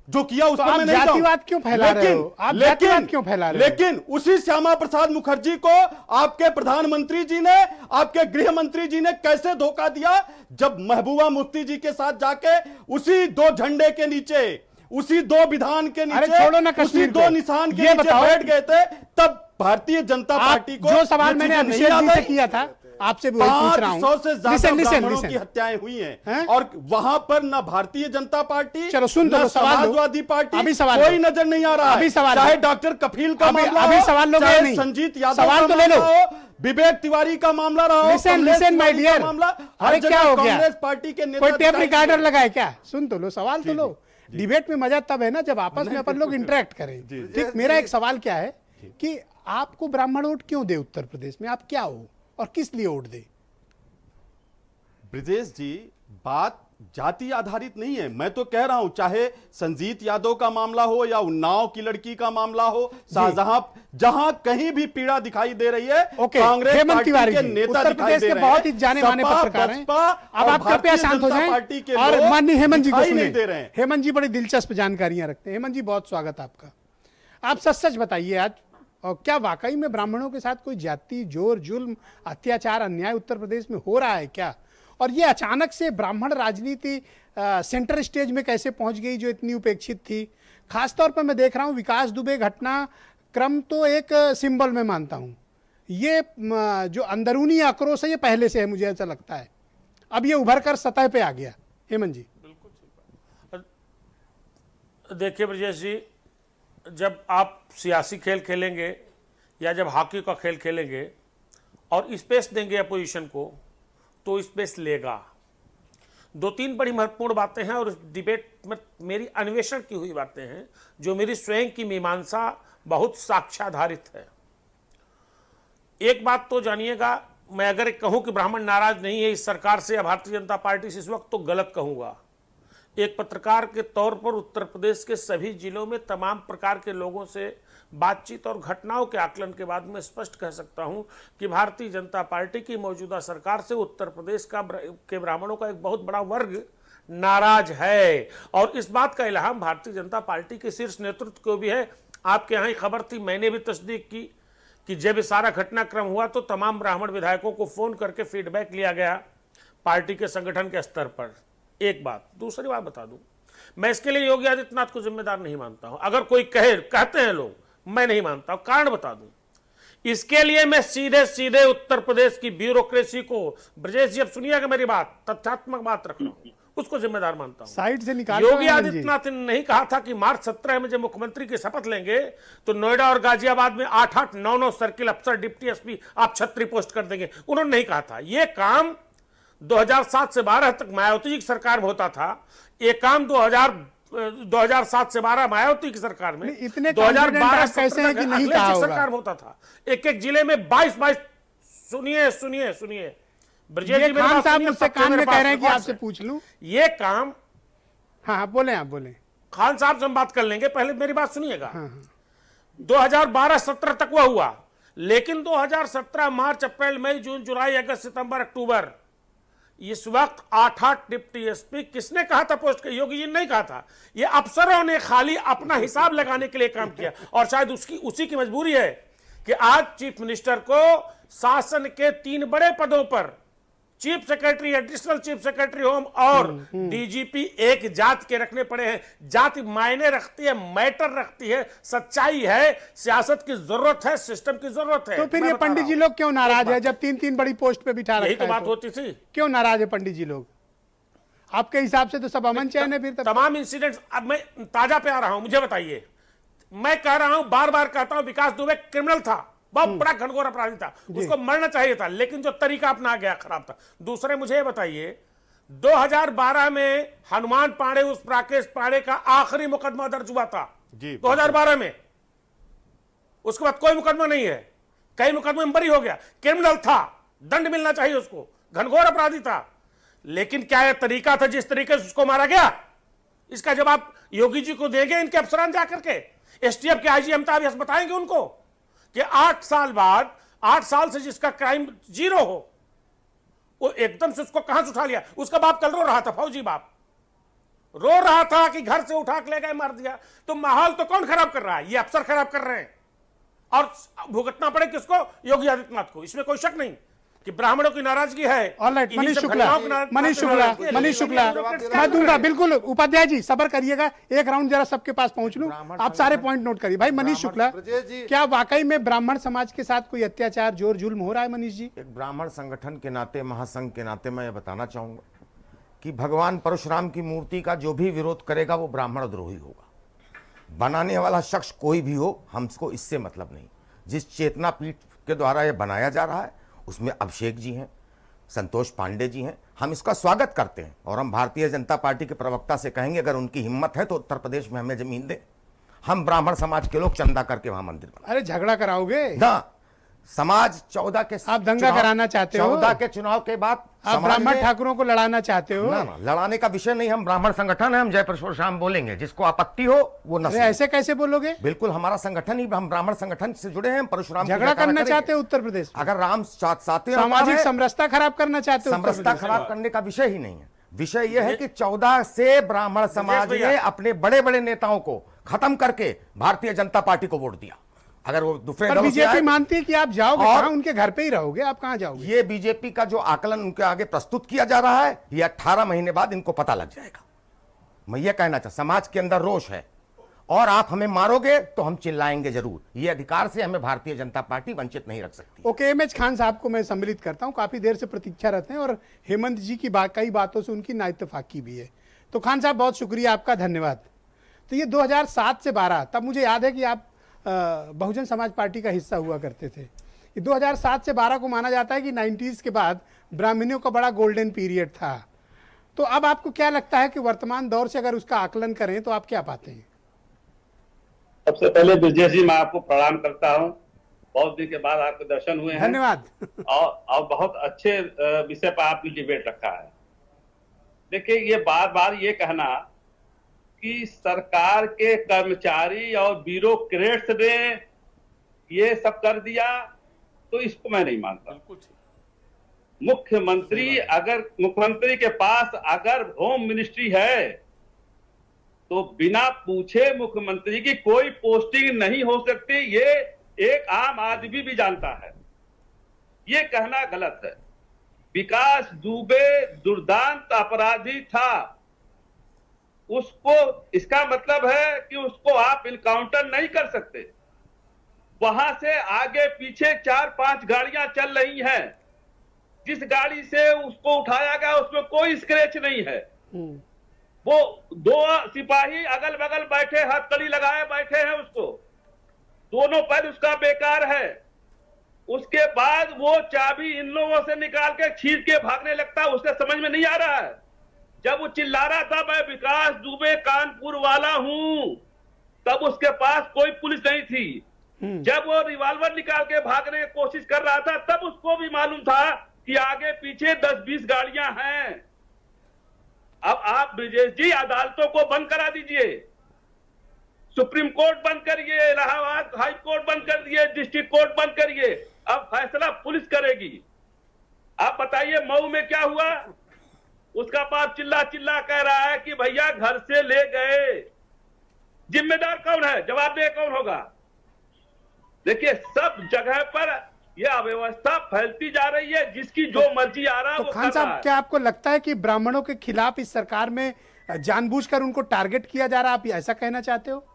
जो किया उस पर मैं नहीं जातिवाद क्यों फैला रहे हो? आप जातिवाद क्यों फैला रहे हो? लेकिन उसी श्यामा प्रसाद मुखर्जी को आपके प्रधानमंत्री जी ने, आपके गृह मंत्री जी ने कैसे धोखा दिया, जब महबूबा मुफ्ती जी के साथ जाके उसी 2 झंडे के नीचे, उसी 2 विधान के नीचे, उसी 2 निशान के नीचे बैठ गए थे, तब भारतीय जनता पार्टी को, जो सवाल मैंने अभिषेक जी से किया था, आपसे भी वही पूछ रहा हूं। 500 से ज्यादा ब्राह्मणों की हत्याएं हुई हैं, और वहां पर ना भारतीय जनता पार्टी, चलो सुन दो, समाजवादी पार्टी, अभी सवाल कोई नजर नहीं आ रहा है। चाहे डॉक्टर कफील का मामला हो, चाहे संजीत यादव का मामला हो, विवेक तिवारी का मामला रहा हो, लिसन माय डियर, मामला, अरे क्या हो गया? कांग्रेस पार्टी के नेता, कोई टेप रिकॉर्डर लगाए क्या? सुन तो लो, सवाल तो लो। डिबेट में मजा तब है ना जब आपस में अपन लोग इंटरेक्ट करें। ठीक, मेरा एक सवाल क्या है कि आपको ब्राह्मण वोट क्यों दे उत्तर प्रदेश में? आप क्या हो और किस लिए वोट दे? ब्रजेश जी, बात जाति आधारित नहीं है। मैं तो कह रहा हूं, चाहे संजीत यादव का मामला हो या उन्नाव की लड़की का मामला हो, शाहजहां, जहां कहीं भी पीड़ा दिखाई दे रही है, कांग्रेस पार्टी के नेता दिखाई दे रहे हैं, बहुत ही जाने माने पत्रकार हैं। अब आप कृपया शांत हो जाएं और माननीय हेमंत जी को सुनिए। हेमंत जी बड़ी दिलचस्प जानकारियां रखते हैं। हेमंत जी, बहुत स्वागत आपका। आप सच बताइए आज, और क्या वाकई में ब्राह्मणों के साथ कोई जाति, जोर, जुल्म, अत्याचार, अन्याय उत्तर प्रदेश में हो रहा है क्या? और ये अचानक से ब्राह्मण राजनीति सेंटर स्टेज में कैसे पहुंच गई, जो इतनी उपेक्षित थी? खासतौर पर मैं देख रहा हूं विकास दुबे घटना क्रम तो एक सिंबल में मानता हूं, ये जो अंदरूनी आक्रोश है ये पहले से है, मुझे ऐसा लगता है, अब ये उभर कर सतह पे आ गया। हेमंत जी। देखिए ब्रजेश जी, जब आप सियासी खेल खेलेंगे या जब हॉकी का खेल खेलेंगे और स्पेस देंगे अपोजिशन को, तो स्पेस लेगा। दो तीन बड़ी महत्वपूर्ण बातें हैं और इस डिबेट में मेरी अन्वेषण की हुई बातें हैं, जो मेरी स्वयं की मीमांसा बहुत साक्ष्याधारित है। एक बात तो जानिएगा, मैं अगर कहूं कि ब्राह्मण नाराज नहीं है इस सरकार से या भारतीय जनता पार्टी से इस वक्त, तो गलत कहूंगा। एक पत्रकार के तौर पर उत्तर प्रदेश के सभी जिलों में तमाम प्रकार के लोगों से बातचीत और घटनाओं के आकलन के बाद मैं स्पष्ट कह सकता हूं कि भारतीय जनता पार्टी की मौजूदा सरकार से उत्तर प्रदेश के ब्राह्मणों का एक बहुत बड़ा वर्ग नाराज है। और इस बात का इल्हाम भारतीय जनता पार्टी के शीर्ष नेतृत्व को भी है। आपके यहाँ ही खबर थी, मैंने भी तस्दीक की कि जब सारा घटनाक्रम हुआ तो तमाम ब्राह्मण विधायकों को फोन करके फीडबैक लिया गया पार्टी के संगठन के स्तर पर। एक बात। दूसरी बात बता दूं, मैं इसके लिए योगी आदित्यनाथ को जिम्मेदार नहीं मानता हूं। अगर कोई कहते हैं लोग, मैं नहीं मानता हूं। कारण बता दूं, इसके लिए मैं सीधे सीधे उत्तर प्रदेश की ब्यूरोक्रेसी को, ब्रजेश जी अब सुनिएगा मेरी बात, तथ्यात्मक बात रख रहा हूं, उसको जिम्मेदार मानता हूं। साइड से निकाल। योगी आदित्यनाथ ने नहीं कहा था कि मार्च 17 में जब मुख्यमंत्री की शपथ लेंगे तो नोएडा और गाजियाबाद में 8-8, 9-9 सर्किल अफसर, डिप्टी एसपी आप छतरी पोस्ट कर देंगे। उन्होंने नहीं कहा था। यह काम 2007 से 12 तक मायावती जी की सरकार में होता था। ये काम 2007 से 12 मायावती की सरकार में, इतने 2012 कैसे हैं कि नहीं कहा होगा। सरकार में होता था। एक एक जिले में 22। सुनिए ब्रजेश जी, खान साहब मुझसे कान में कह रहे हैं कि आपसे पूछ लूं ये काम। हाँ आप बोले खान साहब से हम बात कर लेंगे, पहले मेरी बात सुनिएगा। 2012-17 तक वह हुआ, लेकिन 2017 मार्च, अप्रैल, मई, जून, जुलाई, अगस्त, सितंबर, अक्टूबर, इस वक्त 8-8 डिप्टी एसपी किसने कहा था पोस्ट? योगी जी ने नहीं कहा था। ये अफसरों ने खाली अपना हिसाब लगाने के लिए काम किया, और शायद उसी की मजबूरी है कि आज चीफ मिनिस्टर को शासन के 3 बड़े पदों पर, chief secretary, additional chief secretary home और डीजीपी, एक जात के रखने पड़े हैं। जाति मायने रखती है, मैटर रखती है, सच्चाई है, सियासत की जरूरत है, सिस्टम की जरूरत है। तो फिर ये पंडित जी लोग क्यों नाराज है जब 3-3 बड़ी पोस्ट पे बिठा रखा है? यही तो बात होती थी। क्यों नाराज है पंडित जी लोग? आपके हिसाब से तो सब अमन चैन है। फिर तमाम इंसिडेंट्स, अब मैं ताजा पे आ रहा हूं, मुझे बताइए। मैं कह रहा हूं, बार बार कहता हूं, विकास दुबे क्रिमिनल था, बहुत बड़ा घनघोर अपराधी था, उसको मरना चाहिए था, लेकिन जो तरीका अपना गया खराब था। दूसरे मुझे बताइए, 2012 में हनुमान पांडे, उस राकेश पांडे का आखिरी मुकदमा दर्ज हुआ था 2012 में। उसके बाद कोई मुकदमा नहीं है, कई मुकदमे में बरी हो गया। क्रिमिनल था, दंड मिलना चाहिए उसको, घनघोर अपराधी था। लेकिन क्या यह तरीका था जिस तरीके से उसको मारा गया? इसका जवाब योगी जी को देंगे इनके अफसरान जाकर के। एसटीएफ के आईजी अमिताभ यस बताएंगे उनको कि 8 साल बाद, 8 साल से जिसका क्राइम 0 हो, वो एकदम से उसको कहां से उठा लिया? उसका बाप कल रो रहा था, फौजी बाप रो रहा था कि घर से उठा के ले गए, मार दिया। तो माहौल तो कौन खराब कर रहा है? ये अफसर खराब कर रहे हैं, और भुगतना पड़े किसको? योगी आदित्यनाथ को। इसमें कोई शक नहीं कि ब्राह्मणों की नाराजगी है। ऑलराइट, मनीष शुक्ला मैं दूंगा, बिल्कुल। उपाध्याय जी सबर करिएगा, एक राउंड जरा सबके पास पहुंच लूं, आप सारे पॉइंट नोट करिए। भाई मनीष शुक्ला, क्या वाकई में ब्राह्मण समाज के साथ कोई अत्याचार, जोर जुल्म हो रहा है? मनीष जी, एक ब्राह्मण संगठन के नाते, महासंघ के नाते मैं ये बताना चाहूंगा कि भगवान परशुराम की मूर्ति का जो भी विरोध करेगा वो ब्राह्मण द्रोही होगा। बनाने वाला शख्स कोई भी हो, हमको इससे मतलब नहीं। जिस चेतना पीठ के द्वारा ये बनाया जा रहा है उसमें अभिषेक जी हैं, संतोष पांडे जी हैं, हम इसका स्वागत करते हैं। और हम भारतीय जनता पार्टी के प्रवक्ता से कहेंगे, अगर उनकी हिम्मत है तो उत्तर प्रदेश में हमें जमीन दे, हम ब्राह्मण समाज के लोग चंदा करके वहां मंदिर बनाएं। अरे झगड़ा कराओगे ना? समाज 14 के, आप दंगा कराना चाहते हो? 14 के चुनाव के बाद आप ब्राह्मण ठाकुरों को लड़ाना चाहते हो? ना, लड़ाने का विषय नहीं। हम ब्राह्मण संगठन है, हम जय परशुराम बोलेंगे, जिसको आपत्ति हो वो न। ऐसे कैसे बोलोगे? बिल्कुल, हमारा संगठन ही, हम ब्राह्मण संगठन से जुड़े हैं। परशुराम झगड़ा करना चाहते हो उत्तर प्रदेश? अगर राम चाहते हैं, सामाजिक समरसता खराब करना चाहते हो? समरसता खराब करने का विषय ही नहीं है। विषय यह है कि 14 से ब्राह्मण समाज ने अपने बड़े बड़े नेताओं को खत्म करके भारतीय जनता पार्टी को वोट दिया। अगर वो दूसरे दलों से बीजेपी मानती है कि आप जाओगे कहां? उनके घर पे ही रहोगे, आप कहां जाओगे? ये बीजेपी का जो आकलन उनके आगे प्रस्तुत किया जा रहा है, ये 18 महीने बाद इनको पता लग जाएगा। मैं ये कहना चाहता, समाज के अंदर रोष है और आप हमें मारोगे तो हम चिल्लाएंगे जरूर। ये अधिकार से हमें भारतीय जनता पार्टी वंचित नहीं रख सकती। ओके, एम एच खान साहब को मैं सम्मिलित करता हूं, काफी देर से प्रतीक्षा रहते हैं और हेमंत जी की कई बातों से उनकी नाइत्तेफाकी भी है। तो खान साहब बहुत शुक्रिया आपका, धन्यवाद। तो ये 2007 से 12, तब मुझे याद है कि आप बहुजन समाज पार्टी का हिस्सा हुआ करते थे। ये 2007 से 12 को माना जाता है कि 90s के बाद ब्राह्मणों का बड़ा गोल्डन पीरियड था। तो अब आपको क्या लगता है कि वर्तमान दौर से अगर उसका आकलन करें तो आप क्या पाते हैं? सबसे पहले ब्रजेश जी, मैं आपको प्रणाम करता हूं। बहुत दिन के बाद आपके दर्शन हुए हैं, धन्यवाद। और बहुत अच्छे विषय पर आपने डिबेट रखा है। देखिए, ये बार बार ये कहना कि सरकार के कर्मचारी और ब्यूरोक्रेट्स ने ये सब कर दिया, तो इसको मैं नहीं मानता। मुख्यमंत्री के पास अगर होम मिनिस्ट्री है तो बिना पूछे मुख्यमंत्री की कोई पोस्टिंग नहीं हो सकती। ये एक आम आदमी भी जानता है। ये कहना गलत है। विकास दुबे दुर्दांत अपराधी था, उसको, इसका मतलब है कि उसको आप इनकाउंटर नहीं कर सकते। वहां से आगे पीछे 4-5 गाड़ियां चल रही हैं। जिस गाड़ी से उसको उठाया गया उसमें कोई स्क्रैच नहीं है। वो 2 सिपाही अगल बगल बैठे, हथकड़ी लगाए बैठे हैं, उसको दोनों पैर उसका बेकार है। उसके बाद वो चाबी इन लोगों से निकाल के छीन के भागने लगता है, उसके समझ में नहीं आ रहा है। जब वो चिल्ला रहा था मैं विकास दुबे कानपुर वाला हूं, तब उसके पास कोई पुलिस नहीं थी। जब वो रिवॉल्वर निकाल के भागने की कोशिश कर रहा था, तब उसको भी मालूम था कि आगे पीछे 10-20 गाड़ियां हैं। अब आप ब्रजेश जी अदालतों को बंद करा दीजिए, सुप्रीम कोर्ट बंद करिए, इलाहाबाद हाई कोर्ट बंद कर दिए, डिस्ट्रिक्ट कोर्ट बंद करिए, अब फैसला पुलिस करेगी। आप बताइए मऊ में क्या हुआ? उसका बाप चिल्ला चिल्ला कह रहा है कि भैया घर से ले गए। जिम्मेदार कौन है? जवाबदेह कौन होगा? देखिए, सब जगह पर यह अव्यवस्था फैलती जा रही है, जिसकी जो मर्जी आ रहा है तो वो खान कर रहा साहब, है। क्या आपको लगता है कि ब्राह्मणों के खिलाफ इस सरकार में जानबूझकर उनको टारगेट किया जा रहा है? आप ऐसा कहना चाहते हो?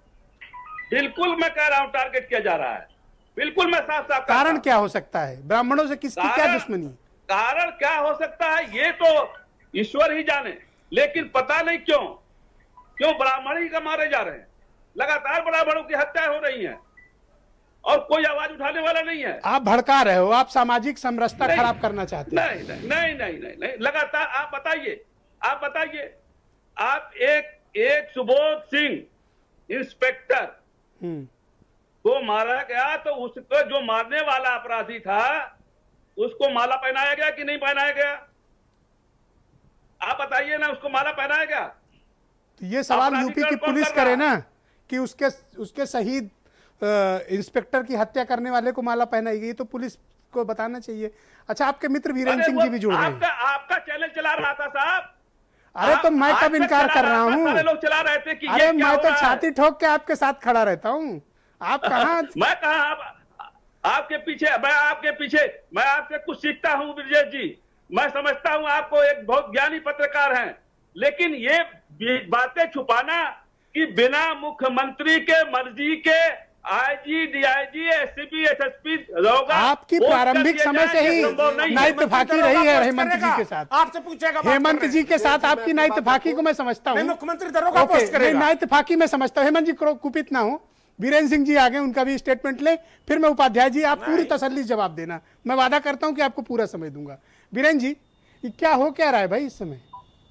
बिल्कुल मैं कह रहा हूं टारगेट किया जा रहा है। बिल्कुल मैं साफ साफ कारण क्या हो सकता है? ब्राह्मणों से किसकी क्या दुश्मनी? कारण क्या हो सकता है ये तो ईश्वर ही जाने, लेकिन पता नहीं क्यों ब्राह्मण ही का मारे जा रहे हैं। लगातार ब्राह्मणों की हत्याएं हो रही हैं और कोई आवाज उठाने वाला नहीं है। आप भड़का रहे हो, आप सामाजिक समरसता खराब करना चाहते हो। नहीं, लगातार आप बताइए, आप एक सुबोध सिंह इंस्पेक्टर को मारा गया, तो उसको जो मारने वाला अपराधी था उसको माला पहनाया गया कि नहीं पहनाया गया? आप बताइए ना, उसको माला पहनाया गया? तो ये सवाल यूपी की पुलिस करे ना कि उसके शहीद इंस्पेक्टर की हत्या करने वाले को माला पहनाई गई, तो पुलिस को बताना चाहिए। अच्छा, आपके मित्र वीरेंद्र सिंह जी भी जुड़ रहे हैं। आपका चैनल चला रहा था साहब। अरे तो मैं कब इनकार कर रहा हूँ? सारे लोग चला रहे थे कि अरे ये क्या मैं हो तो रहा है? छाती ठोक के आपके साथ खड़ा रहता हूँ। आप कहाँ? मैं कहा आपके पीछे, मैं आपसे कुछ सीखता हूँ ब्रजेश जी। मैं समझता हूँ आपको एक बहुत ज्ञानी पत्रकार हैं, लेकिन ये बातें छुपाना कि बिना मुख्यमंत्री के मर्जी के आईजी, डीआईजी, एसपी, एसएसपी दरोगा आपकी प्रारंभिक समय से ही नाइत्तेफाकी रही है हेमंत जी के साथ। आपसे पूछेगा, हेमंत जी के साथ आपकी नाइत्तेफाकी को मैं समझता हूँ। मुख्यमंत्री दरोगा पोस्ट करेगा। नाइत्तेफाकी में समझता हूँ। हेमंत जी कुपित ना हो, वीरेंद्र सिंह जी आगे, उनका भी स्टेटमेंट ले, फिर मैं उपाध्याय जी, आप पूरी तसल्ली से जवाब देना। मैं वादा करता हूं कि आपको पूरा समय दूंगा। वीरेंद्र जी, ये क्या हो क्या रहा है भाई इस समय?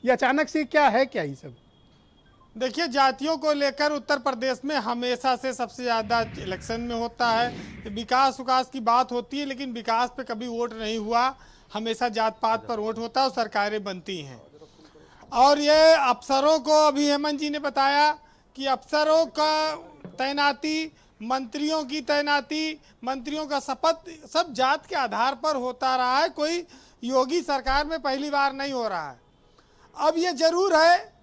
ये अचानक से क्या है, क्या ये सब? देखिए, जातियों को लेकर उत्तर प्रदेश में हमेशा से सबसे ज़्यादा इलेक्शन में होता है। विकास की बात होती है, लेकिन विकास पे कभी वोट नहीं हुआ। हमेशा जात पात पर वोट होता है और सरकारें बनती हैं। और ये अफसरों को, अभी हेमंत जी ने बताया कि अफसरों का तैनाती, मंत्रियों की तैनाती, मंत्रियों का शपथ सब जात के आधार पर होता रहा है। कोई योगी सरकार में पहली बार नहीं हो रहा है। अब ये जरूर है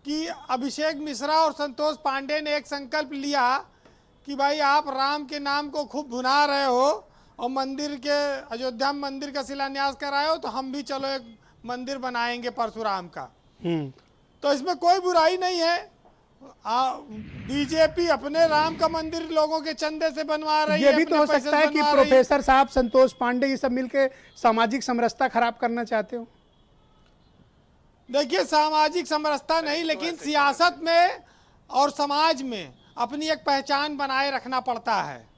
कि अभिषेक मिश्रा और संतोष पांडे ने एक संकल्प लिया कि भाई आप राम के नाम को खूब भुना रहे हो और मंदिर के, अयोध्या में मंदिर का शिलान्यास कराए हो, तो हम भी चलो एक मंदिर बनाएंगे परशुराम का। तो इसमें कोई बुराई नहीं है। बीजेपी अपने राम का मंदिर लोगों के चंदे से बनवा रही है। ये भी तो हो सकता है कि प्रोफेसर साहब, संतोष पांडे, ये सब मिलके सामाजिक समरसता खराब करना चाहते हो। देखिए, सामाजिक समरसता नहीं, लेकिन सियासत में और समाज में अपनी एक पहचान बनाए रखना पड़ता है।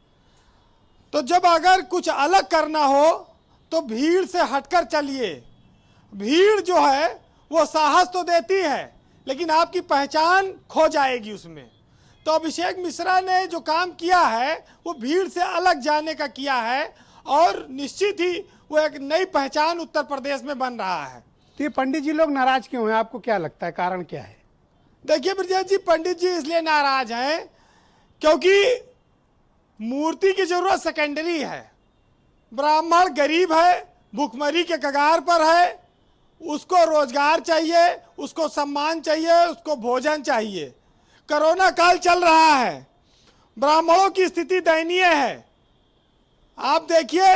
तो जब अगर कुछ अलग करना हो तो भीड़ से हटकर चलिए। भीड़ जो है वो साहस तो देती है, लेकिन आपकी पहचान खो जाएगी उसमें। तो अभिषेक मिश्रा ने जो काम किया है वो भीड़ से अलग जाने का किया है, और निश्चित ही वो एक नई पहचान उत्तर प्रदेश में बन रहा है। तो ये पंडित जी लोग नाराज क्यों हैं, आपको क्या लगता है, कारण क्या है? देखिए ब्रजेश जी, पंडित जी इसलिए नाराज हैं क्योंकि मूर्ति की जरूरत सेकेंडरी है। ब्राह्मण गरीब है, भूखमरी के कगार पर है, उसको रोजगार चाहिए, उसको सम्मान चाहिए, उसको भोजन चाहिए। कोरोना काल चल रहा है, ब्राह्मणों की स्थिति दयनीय है। आप देखिए,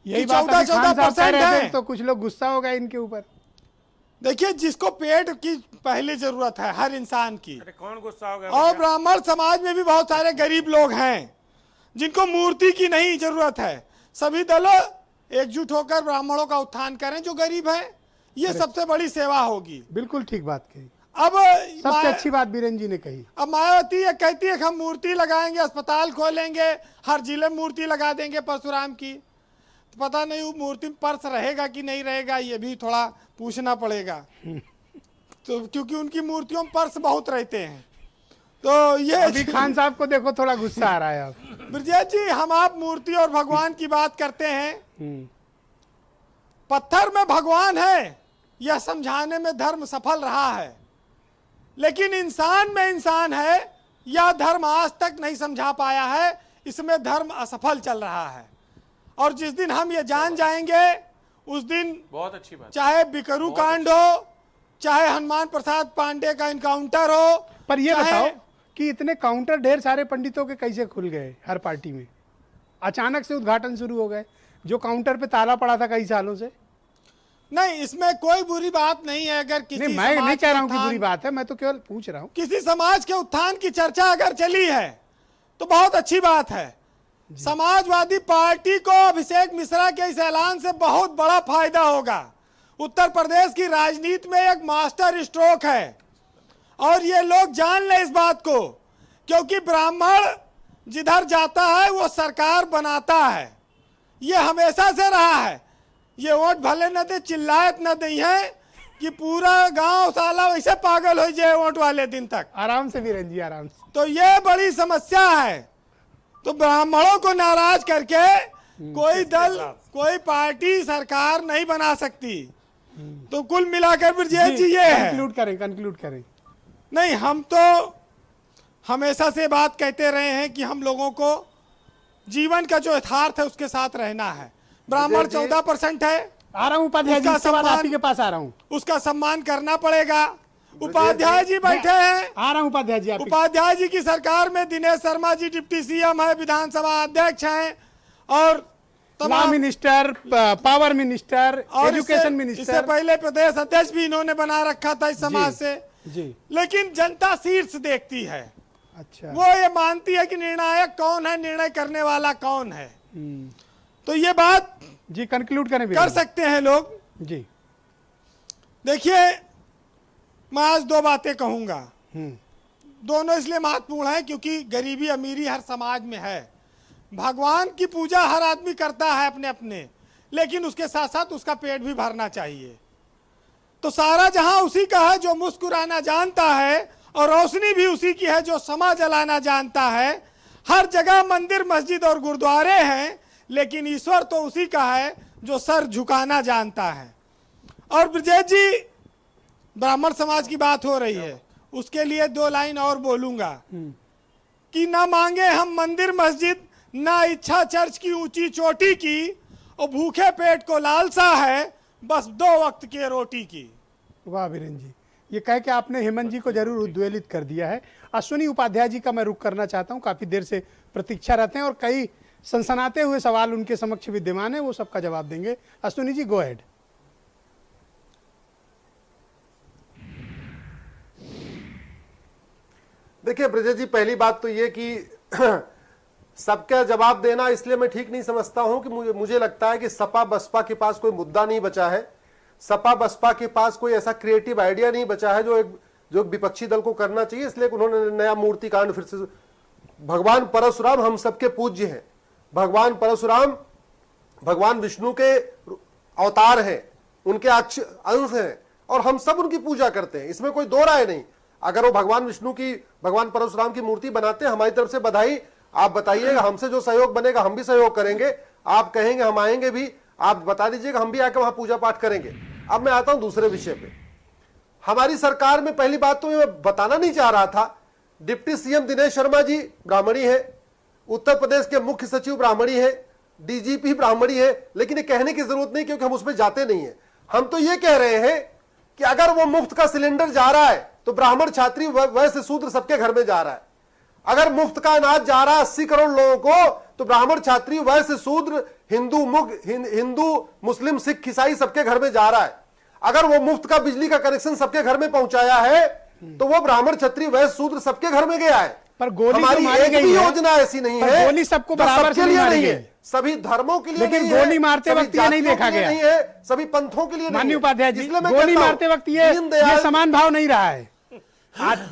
यही बात 14% है, तो कुछ लोग गुस्सा हो गए इनके ऊपर। देखिए, जिसको पेट की पहली जरूरत है हर इंसान की, अरे कौन गुस्सा हो गया? और ब्राह्मण समाज में भी बहुत सारे गरीब लोग हैं जिनको मूर्ति की नहीं जरूरत है। सभी दलों एकजुट होकर ब्राह्मणों का उत्थान करें जो गरीब हैं, ये सबसे बड़ी सेवा होगी। बिल्कुल ठीक बात कही। अब सबसे अच्छी बात बीरेन जी ने कही। अब मायावती ये कहती है कि हम मूर्ति लगाएंगे, अस्पताल खोलेंगे, हर जिले में मूर्ति लगा देंगे परशुराम की। तो पता नहीं वो मूर्ति में पर्स रहेगा कि नहीं रहेगा, ये भी थोड़ा पूछना पड़ेगा। तो क्योंकि उनकी मूर्तियों में पर्स बहुत रहते हैं। तो ये अभी खान साहब को देखो, थोड़ा गुस्सा आ रहा है। अब ब्रजेश जी, हम आप मूर्ति और भगवान की बात करते हैं। पत्थर में भगवान है, यह समझाने में धर्म सफल रहा है, लेकिन इंसान में इंसान है, यह धर्म आज तक नहीं समझा पाया है। इसमें धर्म असफल चल रहा है। और जिस दिन हम ये जान जाएंगे उस दिन बहुत अच्छी बात, चाहे बिकरू कांड हो, चाहे हनुमान प्रसाद पांडे का इनकाउंटर हो। पर ये बताओ कि इतने काउंटर ढेर सारे पंडितों के कैसे खुल गए हर पार्टी में? अचानक से उद्घाटन शुरू हो गए, जो काउंटर पे ताला पड़ा था कई सालों से। नहीं, इसमें कोई बुरी बात नहीं है। अगर किसी नहीं, मैं नहीं कह रहा हूँ कि बुरी बात है, मैं तो केवल पूछ रहा हूँ। किसी समाज के उत्थान की चर्चा अगर चली है तो बहुत अच्छी बात है। समाजवादी पार्टी को अभिषेक मिश्रा के इस ऐलान से बहुत बड़ा फायदा होगा। उत्तर प्रदेश की राजनीति में एक मास्टर स्ट्रोक है, और ये लोग जान ले इस बात को, क्योंकि ब्राह्मण जिधर जाता है वो सरकार बनाता है। ये हमेशा से रहा है। ये वोट भले न दे, चिल्लायत न दी है कि पूरा गांव साला वैसे पागल हो जाए वोट वाले दिन तक। आराम से वीरेन जी, आराम से। तो ये बड़ी समस्या है। तो ब्राह्मणों को नाराज करके कोई दल, कोई पार्टी सरकार नहीं बना सकती। तो कुल मिलाकर ब्रजेश जी ये है। कंक्लूड करें। नहीं, हम तो हमेशा से बात कहते रहे हैं कि हम लोगों को जीवन का जो यथार्थ है उसके साथ रहना है। ब्राह्मण 14% है। आ रहा हूँ उपाध्याय जी, उसके बाद आप ही के पास आ रहा हूँ। उसका सम्मान करना पड़ेगा। उपाध्याय जी बैठे हैं। आ रहा हूँ उपाध्याय जी। उपाध्याय जी की सरकार में दिनेश शर्मा जी डिप्टी सीएम है, विधानसभा अध्यक्ष हैं, और तमाम minister, power minister, education minister. इससे पहले प्रदेश अध्यक्ष भी इन्होंने बना रखा था इस समाज से जी। लेकिन जनता शीर्ष देखती है। अच्छा, वो ये मानती है कि निर्णायक कौन है, निर्णय करने वाला कौन है। तो ये बात जी कंक्लूड करें, कर सकते हैं लोग जी। देखिए, मैं आज दो बातें कहूंगा। दोनों इसलिए महत्वपूर्ण है क्योंकि गरीबी अमीरी हर समाज में है। भगवान की पूजा हर आदमी करता है अपने अपने, लेकिन उसके साथ साथ उसका पेट भी भरना चाहिए। तो सारा जहां उसी का है जो मुस्कुराना जानता है, और रोशनी भी उसी की है जो समा जलाना जानता है। हर जगह मंदिर, मस्जिद और गुरुद्वारे हैं, लेकिन ईश्वर तो उसी का है जो सर झुकाना जानता है। और ब्रजेश जी, ब्राह्मण समाज की बात हो रही है, उसके लिए दो लाइन और बोलूंगा कि ना मांगे हम मंदिर मस्जिद, ना इच्छा चर्च की ऊंची चोटी की, और भूखे पेट को लालसा है बस 2 वक्त के रोटी की। वाह वीरेन जी, ये कह के आपने हेमंत जी को जरूर उद्वेलित कर दिया है। अश्विनी उपाध्याय जी का मैं रुख करना चाहता हूँ, काफी देर से प्रतीक्षा रहते हैं और कई सनसनाते हुए सवाल उनके समक्ष विद्यमान है, वो सबका जवाब देंगे। Ashwini ji, go ahead. देखिए ब्रजेश जी, पहली बात तो ये कि सबका जवाब देना इसलिए मैं ठीक नहीं समझता हूं कि मुझे लगता है कि सपा बसपा के पास कोई मुद्दा नहीं बचा है, सपा बसपा के पास कोई ऐसा क्रिएटिव आइडिया नहीं बचा है जो विपक्षी दल को करना चाहिए, इसलिए उन्होंने नया मूर्ति कांड फिर से। भगवान परशुराम हम सबके पूज्य हैं, भगवान परशुराम भगवान विष्णु के अवतार हैं, उनके अंश हैं और हम सब उनकी पूजा करते हैं, इसमें कोई दो राय नहीं। अगर वो भगवान परशुराम की मूर्ति बनाते हैं, हमारी तरफ से बधाई। आप बताइएगा, हमसे जो सहयोग बनेगा हम भी सहयोग करेंगे, आप कहेंगे हम आएंगे भी, आप बता दीजिएगा, हम भी आकर वहां पूजा पाठ करेंगे। अब मैं आता हूं दूसरे विषय पे। हमारी सरकार में पहली बात तो मैं बताना नहीं चाह रहा था, डिप्टी सीएम दिनेश शर्मा जी ब्राह्मणी है, उत्तर प्रदेश के मुख्य सचिव ब्राह्मणी है, डीजीपी ब्राह्मणी है, लेकिन ये कहने की जरूरत नहीं क्योंकि हम उसमें जाते नहीं है। हम तो ये कह रहे हैं कि अगर वो मुफ्त का सिलेंडर जा रहा है तो ब्राह्मण, छात्री, वैश्य, शूद्र सबके घर में जा रहा है। अगर मुफ्त का अनाज जा रहा है 80 करोड़ लोगों को, तो ब्राह्मण, छात्री, वैश्य, शूद्र, हिंदू, मुस्लिम, सिख, ईसाई सबके घर में जा रहा है। अगर वो मुफ्त का बिजली का कनेक्शन सबके घर में पहुंचाया है तो वो ब्राह्मण, क्षत्रिय, वैश्य, शूद्र सबके घर में गया है। पर गोली हमारी तो मारी एक गई भी है, योजना ऐसी नहीं है गोली सबको बराबर से सबके लिए मारी नहीं गई। है, सभी धर्मों के लिए लेकिन नहीं है, गोली मारते सभी वक्त ये नहीं जातियों देखा के लिए गया। नहीं है, सभी पंथों के लिए नहीं माननीय है। उपाध्याय जी, इसलिए मैं गोली कहता हूं, मारते वक्त ये समान भाव नहीं रहा है।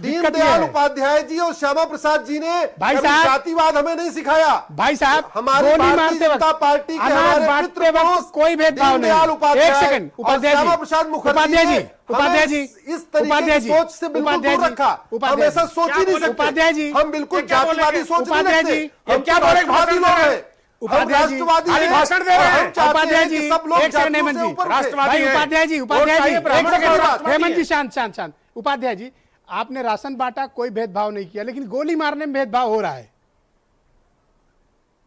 दीनदयाल उपाध्याय जी और श्यामा प्रसाद जी ने भाई कभी साहब, जातिवाद हमें नहीं सिखाया। भाई साहब, हमारी गोली भारतीय मारते जनता वक्त पार्टी के अनाज हमारे बांटते मित्र वक्त पुरुष कोई भेदभाव दीनदयाल नहीं। उपाध्याय एक सेकंड, और उपाध्याय जी, श्यामा प्रसाद मुखर्जी उपाध्याय ने जी, उपाध्याय हमें जी, इस तरीके उपाध्याय की जी, सोच से बिल्कुल उपाध्याय दूर जी, रखा। हम उपाध्याय ऐसा जी, सोच ही नहीं सकते। उपाध्याय जी, हम बिल्कुल क्या बोलेंगे? जातिवादी सोच नहीं उपाध्याय रखते। जी, हम क्या बोलेंगे? राष्ट्रवादी लोग हैं, उपाध्याय जी, राष्ट्रवादी हैं, भाषण दे रहे और हम हैं। चाहते उपाध्याय हैं कि जी, सब लोग एक सेकंड, जातियों हेमंत से जी, ऊपर उठे। राष्ट्रवादी भाई है। उपाध्याय जी, उपाध्याय जी, चाहिए, एक ब्राह्मण सेकंड, राष्ट्रवादी हेमंत है। जी, शांत। उपाध्याय जी, आपने राशन बांटा, कोई भेदभाव नहीं किया, लेकिन गोली मारने में भेदभाव हो रहा है।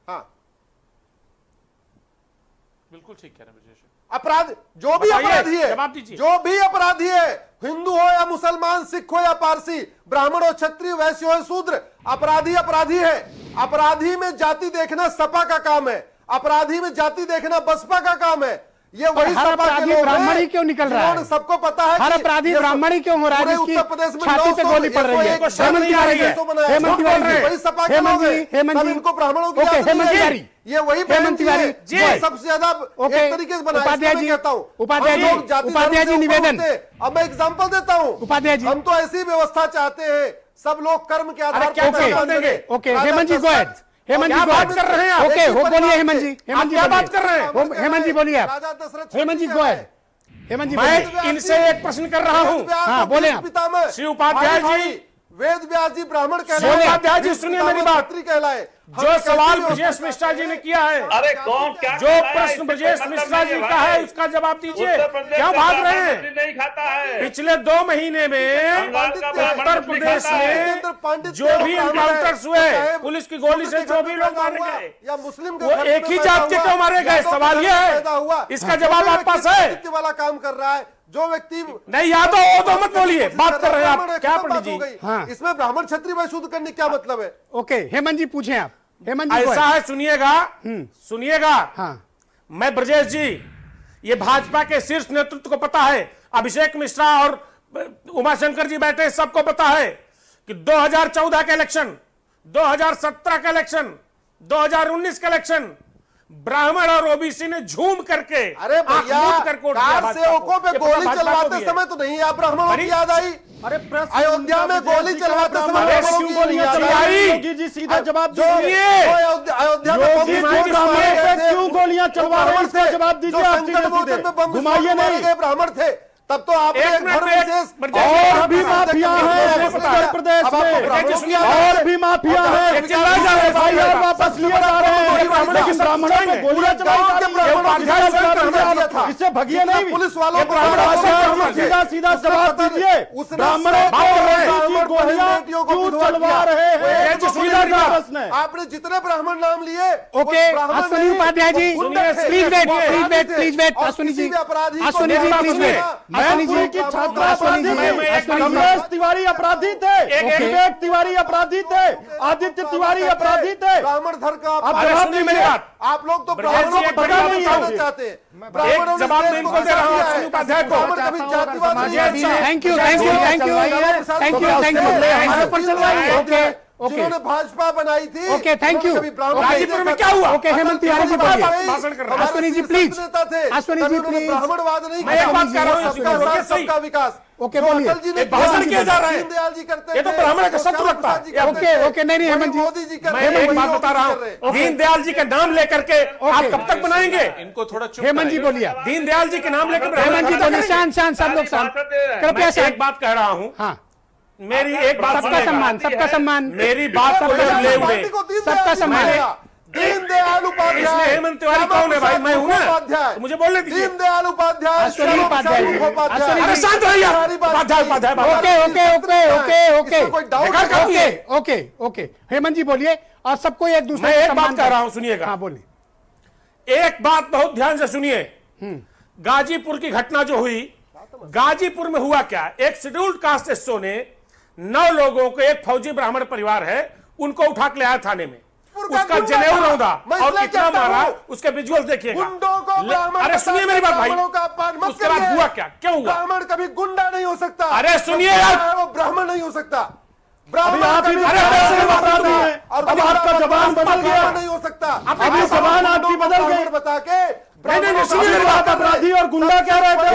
हाँ, बिल्कुल ठीक कह रहे हैं ब्रजेश। अपराध जो भी बताइए, अपराधी है, जवाब दीजिए। जो भी अपराधी है, हिंदू हो या मुसलमान, सिख हो या पारसी, ब्राह्मण हो, क्षत्रिय, वैश्य हो, शूद्र, अपराधी है। अपराधी में जाति देखना सपा का काम है, अपराधी में जाति देखना बसपा का काम है। ये वही हर सपा के अपराधी लोग ब्राह्मण हैं ही क्यों निकल रहा है? जिन्होंने सबको पता है हर कि अपराधी ये ब्राह्मण ही क्यों हो रहा है? पूरे जिसकी उत्तर प्रदेश में छाती पे 900 गोली पड़ रही है। 101 हेमंत तिवारी है, हेमंत तिवारी जी, वही सपा के हेमंत लोग जी, हैं। हेमंत तब जी, इनको ब्राह्मणों की ओके, आदत नहीं हेमंत है। तिवारी, ये वही हेमंत तिवारी जी सबसे ज्यादा ओके, एक तरीके से बनाया। उपाध्याय इसलिए जी, मैं कहता हूं, उपाध्याय हम जी, लोग जाति उपाध्याय धर्म जी, से ऊपर निवेदन। उठते हैं। अब मैं एग्जांपल देता हूं, उपाध्याय जी, हम तो ऐसी व्यवस्था चाहते हैं, सब लोग कर्म के आधार क्या पर एग्जांपल देंगे? ओके, हेमंत जी, गो अहेड। हेमंत जी, क्या गो बात अहेड। कर रहे हैं आप? ओके, हो बोलिए हेमंत जी, हेमंत जी, क्या बात बोलिए। कर रहे हैं? हेमंत जी बोलिए आप। राजा दशरथ हेमंत जी, गो अहेड। हेमंत जी, बोलिए। मैं इनसे एक प्रश्न कर रहा हूं। हाँ, बोले आप। पितामह श्री उपाध्याय जी, वेद व्यास जी ब्राह्मण श्री कहलाए, उपाध्याय जी, सुनिए मेरी बात। क्षत्रिय कहलाए। जो सवाल ब्रजेश मिश्रा जी ने किया है, अरे कौन क्या जो प्रश्न ब्रजेश मिश्रा जी का है, उसका जवाब दीजिए। क्या भाग रहे हैं? नहीं खाता है। पिछले 2 महीने में बंगाल का ब्राह्मण उत्तर मछली प्रदेश खाता है। में जो भी एनकाउंटर्स हुए, पुलिस की गोली से जो भी लोग मारे गए, या मुस्लिम के वो घर एक में ही पैदा जात के हुआ, क्यों मारे गए? या तो सवाल घर ये में है। पैदा हुआ। इसका जो जवाब भी आप पास व्यक्ति है? साहित्य वाला काम कर रहा है, जो व्यक्ति नहीं यादव हो तो मत बोलिए, बात कर रहे हैं आप। क्या पंडित जी, हाँ। इसमें ब्राह्मण क्षत्रिय वैश्य शूद्र करने क्या मतलब है? ओके, हेमंत जी पूछें आप। हेमंत जी, गो ऐसा अहेड। है, सुनिएगा। हाँ, मैं ब्रजेश जी, ये भाजपा के शीर्ष नेतृत्व को पता है, अभिषेक मिश्रा और उमाशंकर जी बैठे, सबको पता है कि 2014 का इलेक्शन, 2017 का इलेक्शन, 2019 का इलेक्शन, ब्राह्मण और ओबीसी ने झूम करके, अरे भैया, आंख मूंद करके वोट दिया कार भाजपा सेवकों को। पे ये गोली भाजपा को चलवाते भी है। समय तो नहीं आप ब्राह्मणों की याद आई? अरे अयोध्या में गोली चलवाते समय अरे ब्राह्मणों क्यों की गोलियां याद चलाई? आई? योगी जी सीधा जवाब जो दीजिए। अयोध्या में योगी बम जी विस्फोट ब्राह्मणों मारे पे गए थे, क्यों गोलियां चलवा रहे हैं? इसका जवाब दीजिए आप सीधे सीधे। घुमाइए नहीं। ब्राह्मण थे, तब तो आपने एक एक मिनट धर्म में विशेष और भी माफिया है उत्तर प्रदेश में, और भी माफिया है भाई, और वापस लिए जा रहे हैं, लेकिन ब्राह्मणों में गोलियां चलाई जा रही हैं। इससे भगिए नहीं। पुलिस वालों को सीधा सीधा जवाब दीजिए। ब्राह्मणों को गोलियां क्यों चलवा रहे हैं? आपने जितने ब्राह्मण नाम लिए, okay, Ashwini Upadhyay ji, please wait, Ashwini ji, Ashwini ji, please wait. Mainpuri की छात्रा अपराधी थी, कमलेश तिवारी अपराधी थे, विवेक तिवारी अपराधी थे, आदित्य तिवारी अपराधी थे। ब्राह्मण धर्म का आप जवाब नहीं मेरी बात। आप लोग तो ब्राह्मणों को बड़ा नहीं चाहते। एक जवाब मैं इनको दे रहा हूं अश्विनी उपाध्याय को। कभी जातिवाद नहीं है। Thank you thank you thank you thank you thank you. Okay जिन्होंने भाजपा बनाई थी। Okay thank you. गाजीपुर में क्या हुआ? ओके हेमंत तिवारी जी बोलिए। भाषण कर रहा हूं। Ashwini ji please, Ashwini ji please. ब्राह्मणवाद नहीं, मैं एक बात कर रहा हूं, सबका साथ सबका विकास। ओके बोलिए। अटल जी ने भाषण किया जा रहा है, दीनदयाल जी करते ये तो ब्राह्मण का शत्रु लगता है। ओके ओके नहीं नहीं हेमंत जी, मोदी जी कर मैं रहे हैं, एक बात वही बता रहा योगी कर रहे हैं। हूं, दीनदयाल जी का नाम लेकर के आप कब तक बनाएंगे? इनको थोड़ा चुप हेमंत जी कराइए। बोलिए। दीनदयाल जी के नाम लेकर हेमंत जी बोलिए। शांत शांत सब लोग शांत, कृपया मैं शांत। एक बात कह रहा हूं, हाँ मेरी एक बात सबका सम्मान, सबका सम्मान, मेरी बात को ले उड़े। सबका सम्मान। दीनदयाल उपाध्याय। इसमें हेमंत तिवारी कौन है भाई? मैं हूं ना, तो मुझे बोलने दीजिए। दीनदयाल उपाध्याय, अश्विनी उपाध्याय जी। अरे शांत रहिए Upadhyay Upadhyay. Okay okay okay okay okay इसमें कोई doubt okay okay okay Hemant ji बोलिए और सबको एक दूसरे मैं को एक सम्मान बात कह रहा हूं, सुनिएगा। हाँ बोलिए। एक बात बहुत ध्यान से सुनिए। गाजीपुर की घटना जो हुई, गाजीपुर में हुआ क्या? एक शेड्यूल्ड कास्ट एसओ ने 9 लोगों को, एक फौजी ब्राह्मण परिवार है, उनको उठा के लाया थाने में, उसका जनेऊ रौंदा और कितना मारा, उसके विजुअल देखिएगा। अरे सुनिए मेरी बात भाई, उसके बाद हुआ क्या, क्यों हुआ? ब्राह्मण कभी गुंडा नहीं हो सकता। अरे सुनिए यार, वो ब्राह्मण नहीं हो सकता। अभी आप ही अब आपका जबान बदल गया, नहीं हो सकता। अभी जबान आपकी बदल गई। बता के नहीं सुनिए मेरी बात। अपराधी और गुंडा कह रहे थे,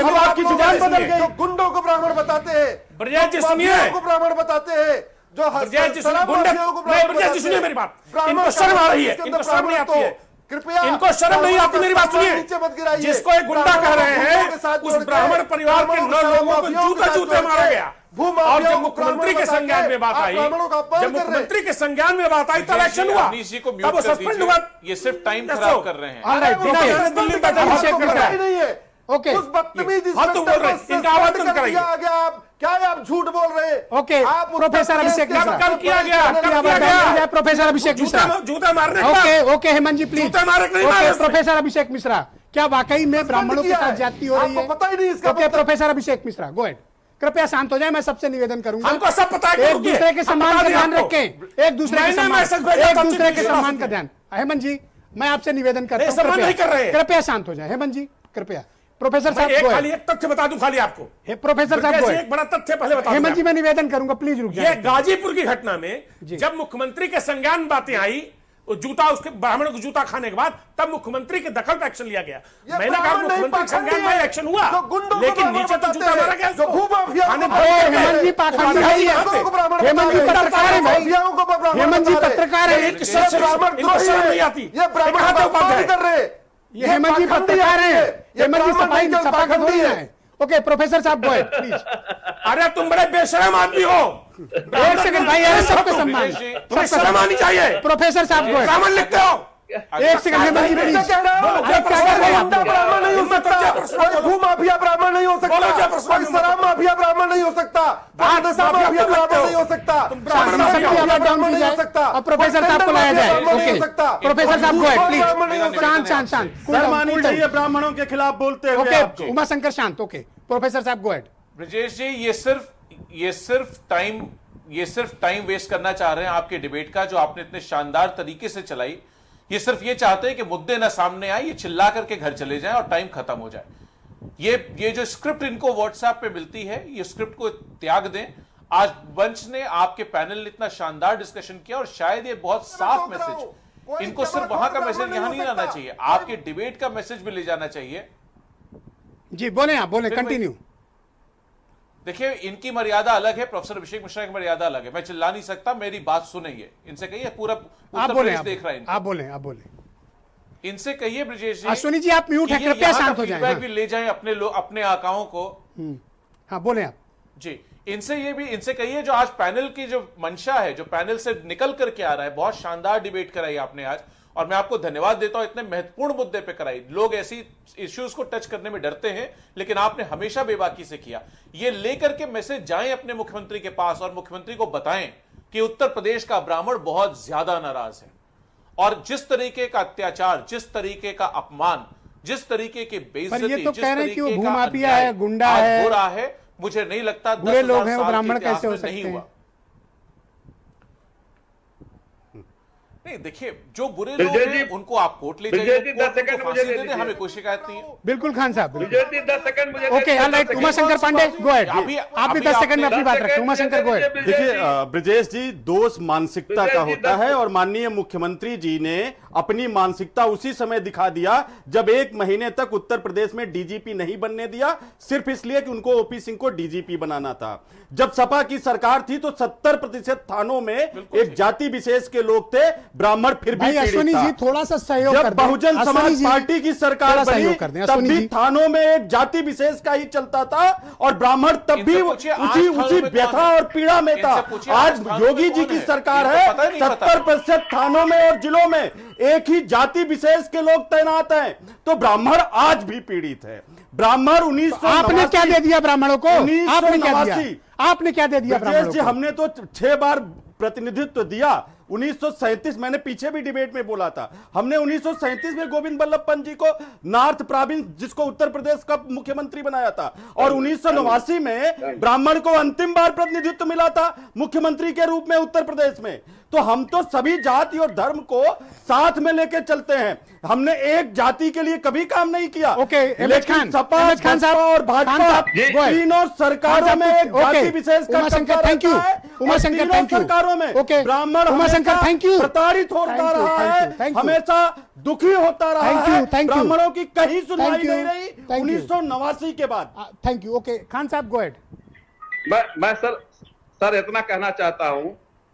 अब आपकी जुबान बदल गई। गुंडों को ब्राह्मण बताते हैं, ब्रजेश जी सुनिए, को ब्राह्मण बताते हैं, जो ब्रजेश जी सुनिए मेरी बात। इनको शर्म आ रही है, इनको शर्म नहीं आती है, कृपया इनको शर्म नहीं आती। मेरी बात सुनिए, जिसको एक गुंडा कह रहे हैं, उस ब्राह्मण परिवार के 9 लोगों को जूते मारा गया। और जब मुख्यमंत्री के संज्ञान में बात आई, जब मुख्यमंत्री के संज्ञान में बात आई तब एक्शन हुआ, तब वो सस्पेंड हुआ। ये सिर्फ टाइम खराब कर रहे हैं। दिल्ली बैठा अभिषेक मिश्रा नहीं है। ओके उस बदतमीज हाँ तुम बोल रहे हैं, इनका आवाज बंद कराइए। क्या आप झूठ बोल रहे हैं? ओके प्रोफेसर अभिषेक मिश्रा, कब किया गया? प्रोफेसर अभिषेक मिश्रा। जूता मारने का। Okay okay Hemant ji please. जूता मारे नहीं ओके मारे। प्रोफेसर अभिषेक मिश्रा, क्या वाकई में ब्राह्मणों के साथ ज्यादती हो रही है? आपको पता ही नहीं इसका। Okay professor Abhishek Mishra go ahead, कृपया शांत हो जाए। मैं सबसे निवेदन करूंगा, हमको सब पता है, एक दूसरे के सम्मान का ध्यान रखें, एक दूसरे के सम्मान का ध्यान। हेमंत जी मैं आपसे निवेदन करता हूं, कृपया शांत हो जाए। हेमंत जी कृपया। प्रोफेसर साहब खाली एक तथ्य बता दूं खाली आपको। प्रोफेसर साहब एक बड़ा तथ्य पहले बता दूं। हेमंत जी मैं निवेदन करूंगा, प्लीज रुक जाइए। ये गाजीपुर की घटना में जब मुख्यमंत्री के संज्ञान में बातें आई, जूता उसके ब्राह्मण को जूता खाने के बाद, तब मुख्यमंत्री के दखल पे एक्शन लिया गया। मैंने कहा मुख्यमंत्री के संज्ञान में एक्शन हुआ, लेकिन नीचे तो जूता मारा गया। हेमंत जी पाखंडी है, हेमंत जी पत्रकार है भाई, हेमंत जी पत्रकार है, इनको शर्म नहीं आती। ये हेमंत जी पत्रकार हैं, हेमंत जी सफा का थोड़ी है। ओके प्रोफेसर साहब गो अहेड प्लीज। अरे तुम बड़े बेशरम आदमी हो। एक सेकंड भाई, अरे सबको सम्मान, तुम्हें शर्म आनी चाहिए। प्रोफेसर साहब गो अहेड। ब्राह्मण लिखते हो। एक सेकंड हेमंत जी प्लीज। ब्राह्मण नहीं हो सकता, कोई भूमाफिया ब्राह्मण नहीं हो सकता, कोई शराब माफिया ब्राह्मण नहीं हो सकता, नशा माफिया ब्राह्मण नहीं हो सकता, डाउन किया जाए और प्रोफेसर साहब को लाया जाए। ओके प्रोफेसर साहब गो अहेड प्लीज। शांत शांत शांत, शर्म आनी चाहिए ब्राह्मणों के खिलाफ बोलते हुए। ओके उमा शंकर शांत। ओके प्रोफेसर साहब गो अहेड। ब्रजेश जी ये सिर्फ टाइम वेस्ट करना चाह रहे हैं आपके डिबेट का, जो आपने इतने शानदार तरीके से चलाई। ये सिर्फ ये चाहते हैं कि मुद्दे ना सामने आए, ये चिल्ला करके घर चले जाएं और टाइम खत्म हो जाए। ये जो स्क्रिप्ट इनको व्हाट्सएप पे मिलती है, ये स्क्रिप्ट को त्याग दें। आज मंच ने, आपके पैनल ने इतना शानदार डिस्कशन किया और शायद ये बहुत साफ मैसेज, इनको सिर्फ वहां का मैसेज यहां नहीं लाना चाहिए, आपके डिबेट का मैसेज भी ले जाना चाहिए। जी बोले, आप बोले, कंटिन्यू। देखिए इनकी मर्यादा अलग है, प्रोफेसर अभिषेक मिश्रा की मर्यादा अलग है। मैं चिल्ला नहीं सकता, मेरी बात सुनिए। इनसे कहिए, पूरा उत्तर प्रदेश देख रहा है। आप बोले, आप बोले। इनसे कहिए ब्रजेश जी, अश्विनी जी आप म्यूट है, कृपया शांत हो जाएं। फीडबैक भी ले जाएं अपने आकाओं को। हाँ बोले आप जी। इनसे कहिए, जो आज पैनल की जो मंशा है, जो पैनल से निकल करके आ रहा है, बहुत शानदार डिबेट कराई आपने आज, और मैं आपको धन्यवाद देता हूं, इतने महत्वपूर्ण मुद्दे पे कराई। लोग ऐसी इश्यूज को टच करने में डरते हैं, लेकिन आपने हमेशा बेबाकी से किया। ये लेकर के मैसेज जाएं अपने मुख्यमंत्री के पास और मुख्यमंत्री को बताएं कि उत्तर प्रदेश का ब्राह्मण बहुत ज्यादा नाराज है, और जिस तरीके का अत्याचार, जिस तरीके का अपमान जिस तरीके की बेइज्जती, ये तो जिस कह रहे हैं कि वो तरीके का भूमाफिया अन्याय है, गुंडा आज है, हो रहा है, मुझे नहीं लगता बुरे 10,000 लोग हैं, वो साल के ब्राह्मण इतिहास कैसे हो में सकते नहीं हैं? हुआ। नहीं, देखिए, जो बुरे लोग हैं उनको आप कोर्ट ले जाइए, कोर्ट उनको फांसी दे दे, हमें कोई शिकायत नहीं है। बिल्कुल खान साहब, बिल्कुल। विजय जी 10 सेकंड मुझे okay, alright, Umashankar Pandey go ahead. आप भी 10 सेकंड में अपनी बात रखें। Umashankar go ahead. देखिए ब्रजेश जी, दोष मानसिकता का होता है और माननीय मुख्यमंत्री जी ने अपनी मानसिकता उसी समय दिखा दिया जब 1 महीने तक उत्तर प्रदेश में डीजीपी नहीं बनने दिया, सिर्फ इसलिए कि उनको ओपी सिंह को डीजीपी बनाना था। जब सपा की सरकार थी तो 70% थानों में एक जाति विशेष के लोग थे, ब्राह्मण फिर भी अश्विनी जी थोड़ा सा सहयोग कर जब दें। बहुजन समाज पार्टी की सरकार बनी तब भी थानों में एक जाति विशेष का ही चलता था और ब्राह्मण तब भी उसी व्यथा और पीड़ा में था। आज योगी जी की सरकार है, 70% थानों में और जिलों में एक ही जाति विशेष के लोग तैनात हैं, तो ब्राह्मण आज भी पीड़ित है। ब्राह्मण 1989 आपने क्या दे दिया ब्राह्मणों को? आपने क्या दे दिया ब्राह्मणों को? हमने तो 6 बार प्रतिनिधित्व दिया। 1937 मैंने पीछे भी डिबेट में बोला था, हमने 1937 में गोविंद बल्लभ पंत जी को नॉर्थ प्रोविंस, जिसको उत्तर प्रदेश का मुख्यमंत्री बनाया था, और 1989 में ब्राह्मण को अंतिम बार प्रतिनिधित्व मिला था मुख्यमंत्री के रूप में उत्तर प्रदेश में। तो हम तो सभी जाति और धर्म को साथ में लेकर चलते हैं, हमने एक जाति के लिए कभी काम नहीं किया। लेकिन सपा और भाजपा तीनों सरकारों में एक जाति विशेष का उमाशंकर, थैंक यू। सरकारों में ब्राह्मण प्रताड़ित होता रहा है, हमेशा दुखी होता रहा है, ब्राह्मणों की कहीं सुनवाई नहीं रही 1989 के बाद। Thank you. ओके खान साहब गो अहेड। मैं सर इतना कहना चाहता हूं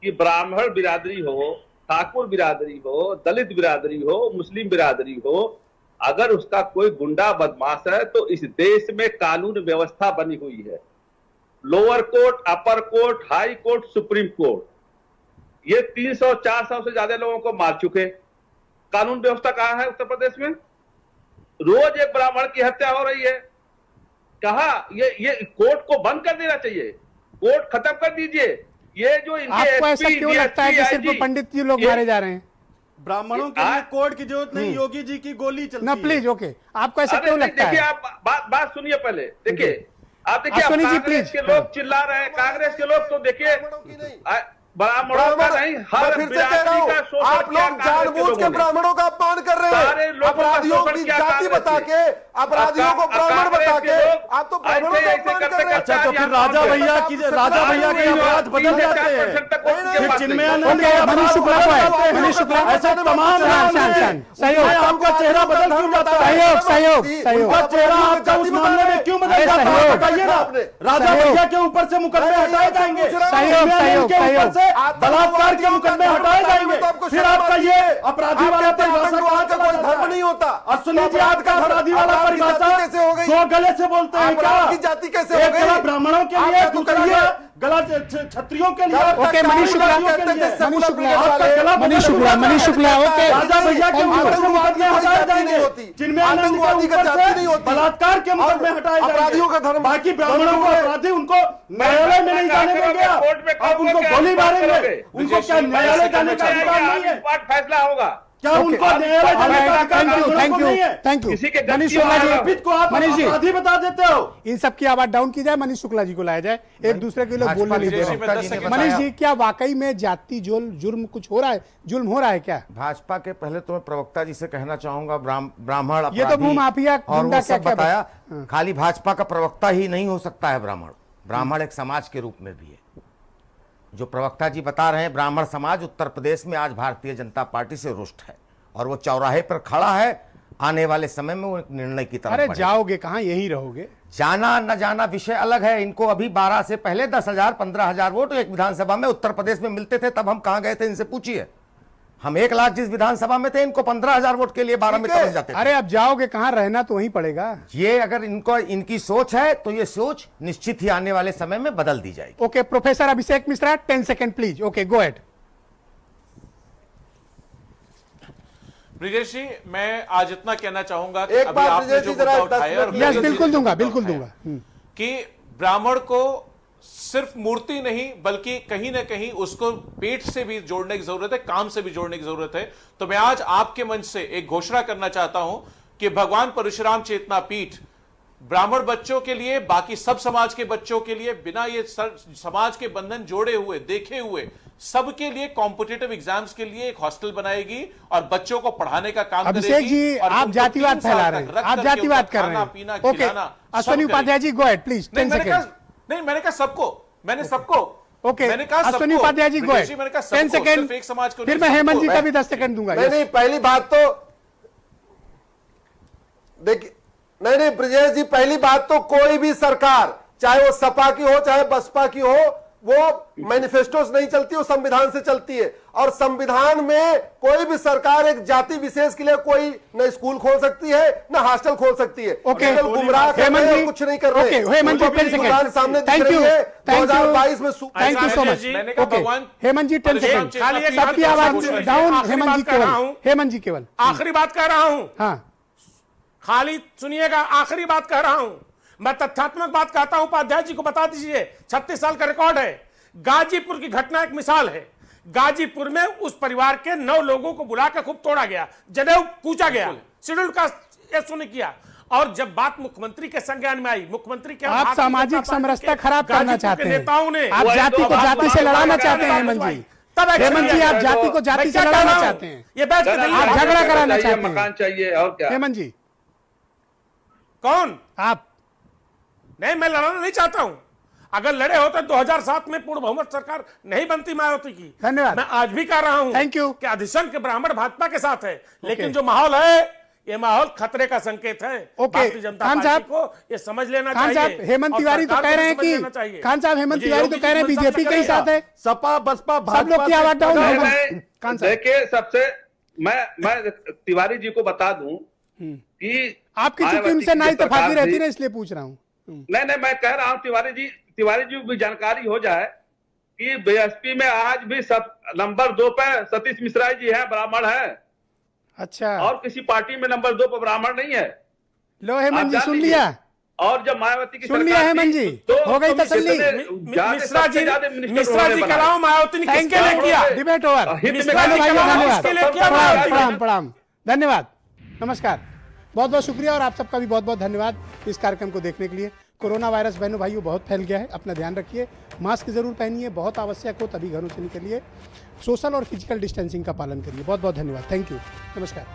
कि ब्राह्मण बिरादरी हो, ठाकुर बिरादरी हो, दलित बिरादरी हो, मुस्लिम बिरादरी हो, अगर उसका कोई गुंडा बदमाश है तो इस देश में कानून व्यवस्था बनी हुई है। लोअर कोर्ट, अपर court, high court, supreme court, ये 300-400 से ज्यादा लोगों को मार चुके। कानून व्यवस्था कहां है उत्तर प्रदेश में? रोज एक ब्राह्मण की हत्या हो रही है। कहा ये कोर्ट को बंद कर देना चाहिए, कोर्ट खत्म कर दीजिए। ये जो आपको ऐसा क्यों लगता है कि सिर्फ पंडित जी लोग मारे जा रहे हैं? ब्राह्मणों के लिए कोर्ट की जरूरत नहीं, योगी जी की गोली चलती है। प्लीज ओके, आपको ऐसा क्यों लगता है? देखिए आप बात सुनिए पहले। देखिए आप कांग्रेस के लोग चिल्ला रहे हैं, कांग्रेस के लोग तो देखिए ब्राह्मणों का नहीं, हर बिरादरी का शोषण। आप लोग जानबूझ के ब्राह्मणों का अपमान कर रहे हैं, अपराधियों की जाति बता के, अपराधियों को ब्राह्मण बता के आप तो ब्राह्मणों का अपमान कर रहे हैं। अच्छा, तो फिर राजा भैया के अपराध बदल जाते हैं, फिर चिन्मयानंद मनीष शुक्ला ऐसा तमाम आपका चेहरा बदल क्यों जाता है? सहयोग चेहरा आपका उस मामले में क्यों बदल जाता है? बताइए ना। राजा भैया के ऊपर से मुकदमे हटाए जाएंगे, सहयोग बलात्कार के मुकदमे हटाए जाएंगे, फिर आपका ये अपराधी वाला परिभाषा कोई धर्म नहीं होता। और सुनिए जी, आपका अपराधी वाला परिभाषा कैसे हो गई? दो गले से बोलते हैं क्या? की जाति कैसे हो गई? गला ब्राह्मणों के लिए, दूसरा गला क्षत्रियों के लिए। Okay Manish Shukla, Manish Shukla okay. राजा भैया के ऊपर से मुकदमे हटाए जाएंगे, चिन्मयानंद के ऊपर से बलात्कार के मुकदमे हटाए जाएंगे, अपराधियों का धर्म। बाकी ब्राह्मणों को अपराधी उनको न्यायालय में नहीं जाने देंगे, आप उनको गोली मारेंगे, उनको क्या न्यायालय जाने का अधिकार नहीं है? फैसला होगा क्या उनको न्यायालय जाने का अधिकार थैंक यू मनीष शुक्ला जी। को आप अपराधी बता देते हो। इन सब की आवाज डाउन की जाए, मनीष शुक्ला जी को लाया जाए, एक दूसरे के लोग बोलने नहीं दे रहे। मनीष जी, क्या वाकई में जाति जुर्म कुछ हो रहा है, जुल्म हो रहा है क्या? भाजपा के पहले तो मैं प्रवक्ता जी से कहना चाहूंगा, ब्राह्मण ये तो भूमाफिया गुंडा क्या बताया, खाली भाजपा का प्रवक्ता ही नहीं हो सकता है ब्राह्मण एक समाज के रूप में भी है। जो प्रवक्ता जी बता रहे हैं, ब्राह्मण समाज उत्तर प्रदेश में आज भारतीय जनता पार्टी से रुष्ट है और वो चौराहे पर खड़ा है। आने वाले समय में वो एक निर्णय की तरफ अरे जाओगे कहां, यहीं रहोगे? जाना न जाना विषय अलग है। इनको अभी 12 से पहले 10,000 15,000 वोट एक विधानसभा में उत्तर प्रदेश में मिलते थे, तब हम कहां गए थे इनसे पूछिए। हम 1 लाख जिस विधानसभा में थे, इनको 15,000 वोट के लिए 12 में तब जाते थे। अरे अब जाओगे कहां, रहना तो वहीं पड़ेगा। ये अगर इनकी सोच है तो ये सोच निश्चित ही आने वाले समय में बदल दी जाएगी। Okay professor Abhishek Mishra 10 second please. Okay go ahead. Brijesh ji, मैं आज इतना कहना चाहूंगा कि अभी आपने जो मुद्दा उठाया, यस बिल्कुल दूंगा कि ब्राह्मण को सिर्फ मूर्ति नहीं बल्कि कहीं ना कहीं उसको पेट से भी जोड़ने की जरूरत है, काम से भी जोड़ने की जरूरत है। तो मैं आज आपके मंच से एक घोषणा करना चाहता हूं कि भगवान परशुराम चेतना पीठ ब्राह्मण बच्चों के लिए, बाकी सब समाज के बच्चों के लिए, बिना ये समाज के बंधन जोड़े हुए, देखे हुए, सबके लिए कॉम्पिटिटिव एग्जाम्स के लिए एक हॉस्टल बनाएगी और बच्चों को पढ़ाने का काम करेगी। अभिषेक जी, आप जातिवाद फैला रहे हैं, आप जातिवाद कर रहे हैं। Okay, Ashwini Upadhyay ji, go ahead please, 10 second. नहीं, मैंने कहा सबको, मैंने सबको, ओके, मैंने कहा Ashwini Upadhyay ji, go ahead, 10 second, एक समाज को, फिर मैं हेमंत जी का भी 10 सेकंड दूंगा। नहीं, पहली बात तो देखिए, नहीं ब्रजेश जी, पहली बात तो कोई भी सरकार, चाहे वो सपा की हो चाहे बसपा की हो, वो मैनिफेस्टो से नहीं चलती, वो संविधान से चलती है। और संविधान में कोई भी सरकार एक जाति विशेष के लिए कोई न स्कूल खोल सकती है न हॉस्टल खोल सकती है। ओके, गुमराह कर रहे हैं, कुछ नहीं कर रहे। हेमंत जी, 10 सेकंड, सामने थैंक यू, 2022 में। Thank you so much. Okay, Hemant ji 10 second, सबकी आवाज डाउन। हेमंत जी केवल, हेमंत जी केवल, आखिरी बात कह रहा हूं। हाँ, खाली सुनिएगा, आखिरी बात कह रहा हूं। मैं तथ्यात्मक बात कहता हूं, उपाध्याय जी को बता दीजिए, 36 साल का रिकॉर्ड है। गाजीपुर की घटना एक मिसाल है। गाजीपुर में उस परिवार के 9 लोगों को बुला कर खूब तोड़ा गया, जनेऊ पूछा गया, शेड्यूल कास्ट ये सुने किया। और जब बात मुख्यमंत्री के संज्ञान में आई, मुख्यमंत्री के आप सामाजिक समरसता खराब करना चाहते हैं, नेताओं ने, आप जाति को जाति से लड़ाना चाहते हैं। हेमंत जी, हेमंत जी, आप जाति को जाति से लड़ाना चाहते हैं, ये बैठ के आप झगड़ा कराना चाहते हैं। मकान चाहिए और क्या? हेमंत जी, कौन? आप? नहीं, मैं लड़ना नहीं चाहता हूं। अगर लड़े होते 2007 में पूर्ण बहुमत सरकार नहीं बनती मायावती की। धन्यवाद। मैं आज भी कह रहा हूं, थैंक यू, कि अधिशंख्य ब्राह्मण भाजपा के साथ है, लेकिन जो माहौल है, ये माहौल खतरे का संकेत है। भारतीय जनता पार्टी को ये समझ लेना चाहिए। खान साहब, हेमंत तिवारी तो कह रहे हैं कि, खान साहब, हेमंत तिवारी तो कह रहे हैं बीजेपी के ही साथ है, सपा बसपा सब लोग की आवाज डाउन। देखिए, सबसे मैं तिवारी जी को बता दूं कि आपकी चूंकि उनसे ना इत्तेफाकी रहती है, इसलिए पूछ रहा हूं। नहीं, मैं कह रहा हूं तिवारी जी को भी जानकारी हो जाए कि बीएसपी में आज भी सब नंबर 2 पे सतीश मिश्रा जी हैं, ब्राह्मण हैं। अच्छा, और किसी पार्टी में नंबर 2 पर ब्राह्मण नहीं है। लो हेमंत जी, सुन लिया, और जब मायावती की सुन लिया हेमंत जी, हो गई तसल्ली। मिश्रा जी के अलावा मायावती ने किसके लिए किया? Debate over. प्रणाम, धन्यवाद, नमस्कार, बहुत बहुत शुक्रिया और आप सबका भी बहुत बहुत धन्यवाद इस कार्यक्रम को देखने के लिए। कोरोना वायरस बहनों भाइयों बहुत फैल गया है, अपना ध्यान रखिए, मास्क जरूर पहनिए, बहुत आवश्यक हो तभी घरों से निकलिए, सोशल और फिजिकल डिस्टेंसिंग का पालन करिए। बहुत बहुत धन्यवाद, थैंक यू, नमस्कार।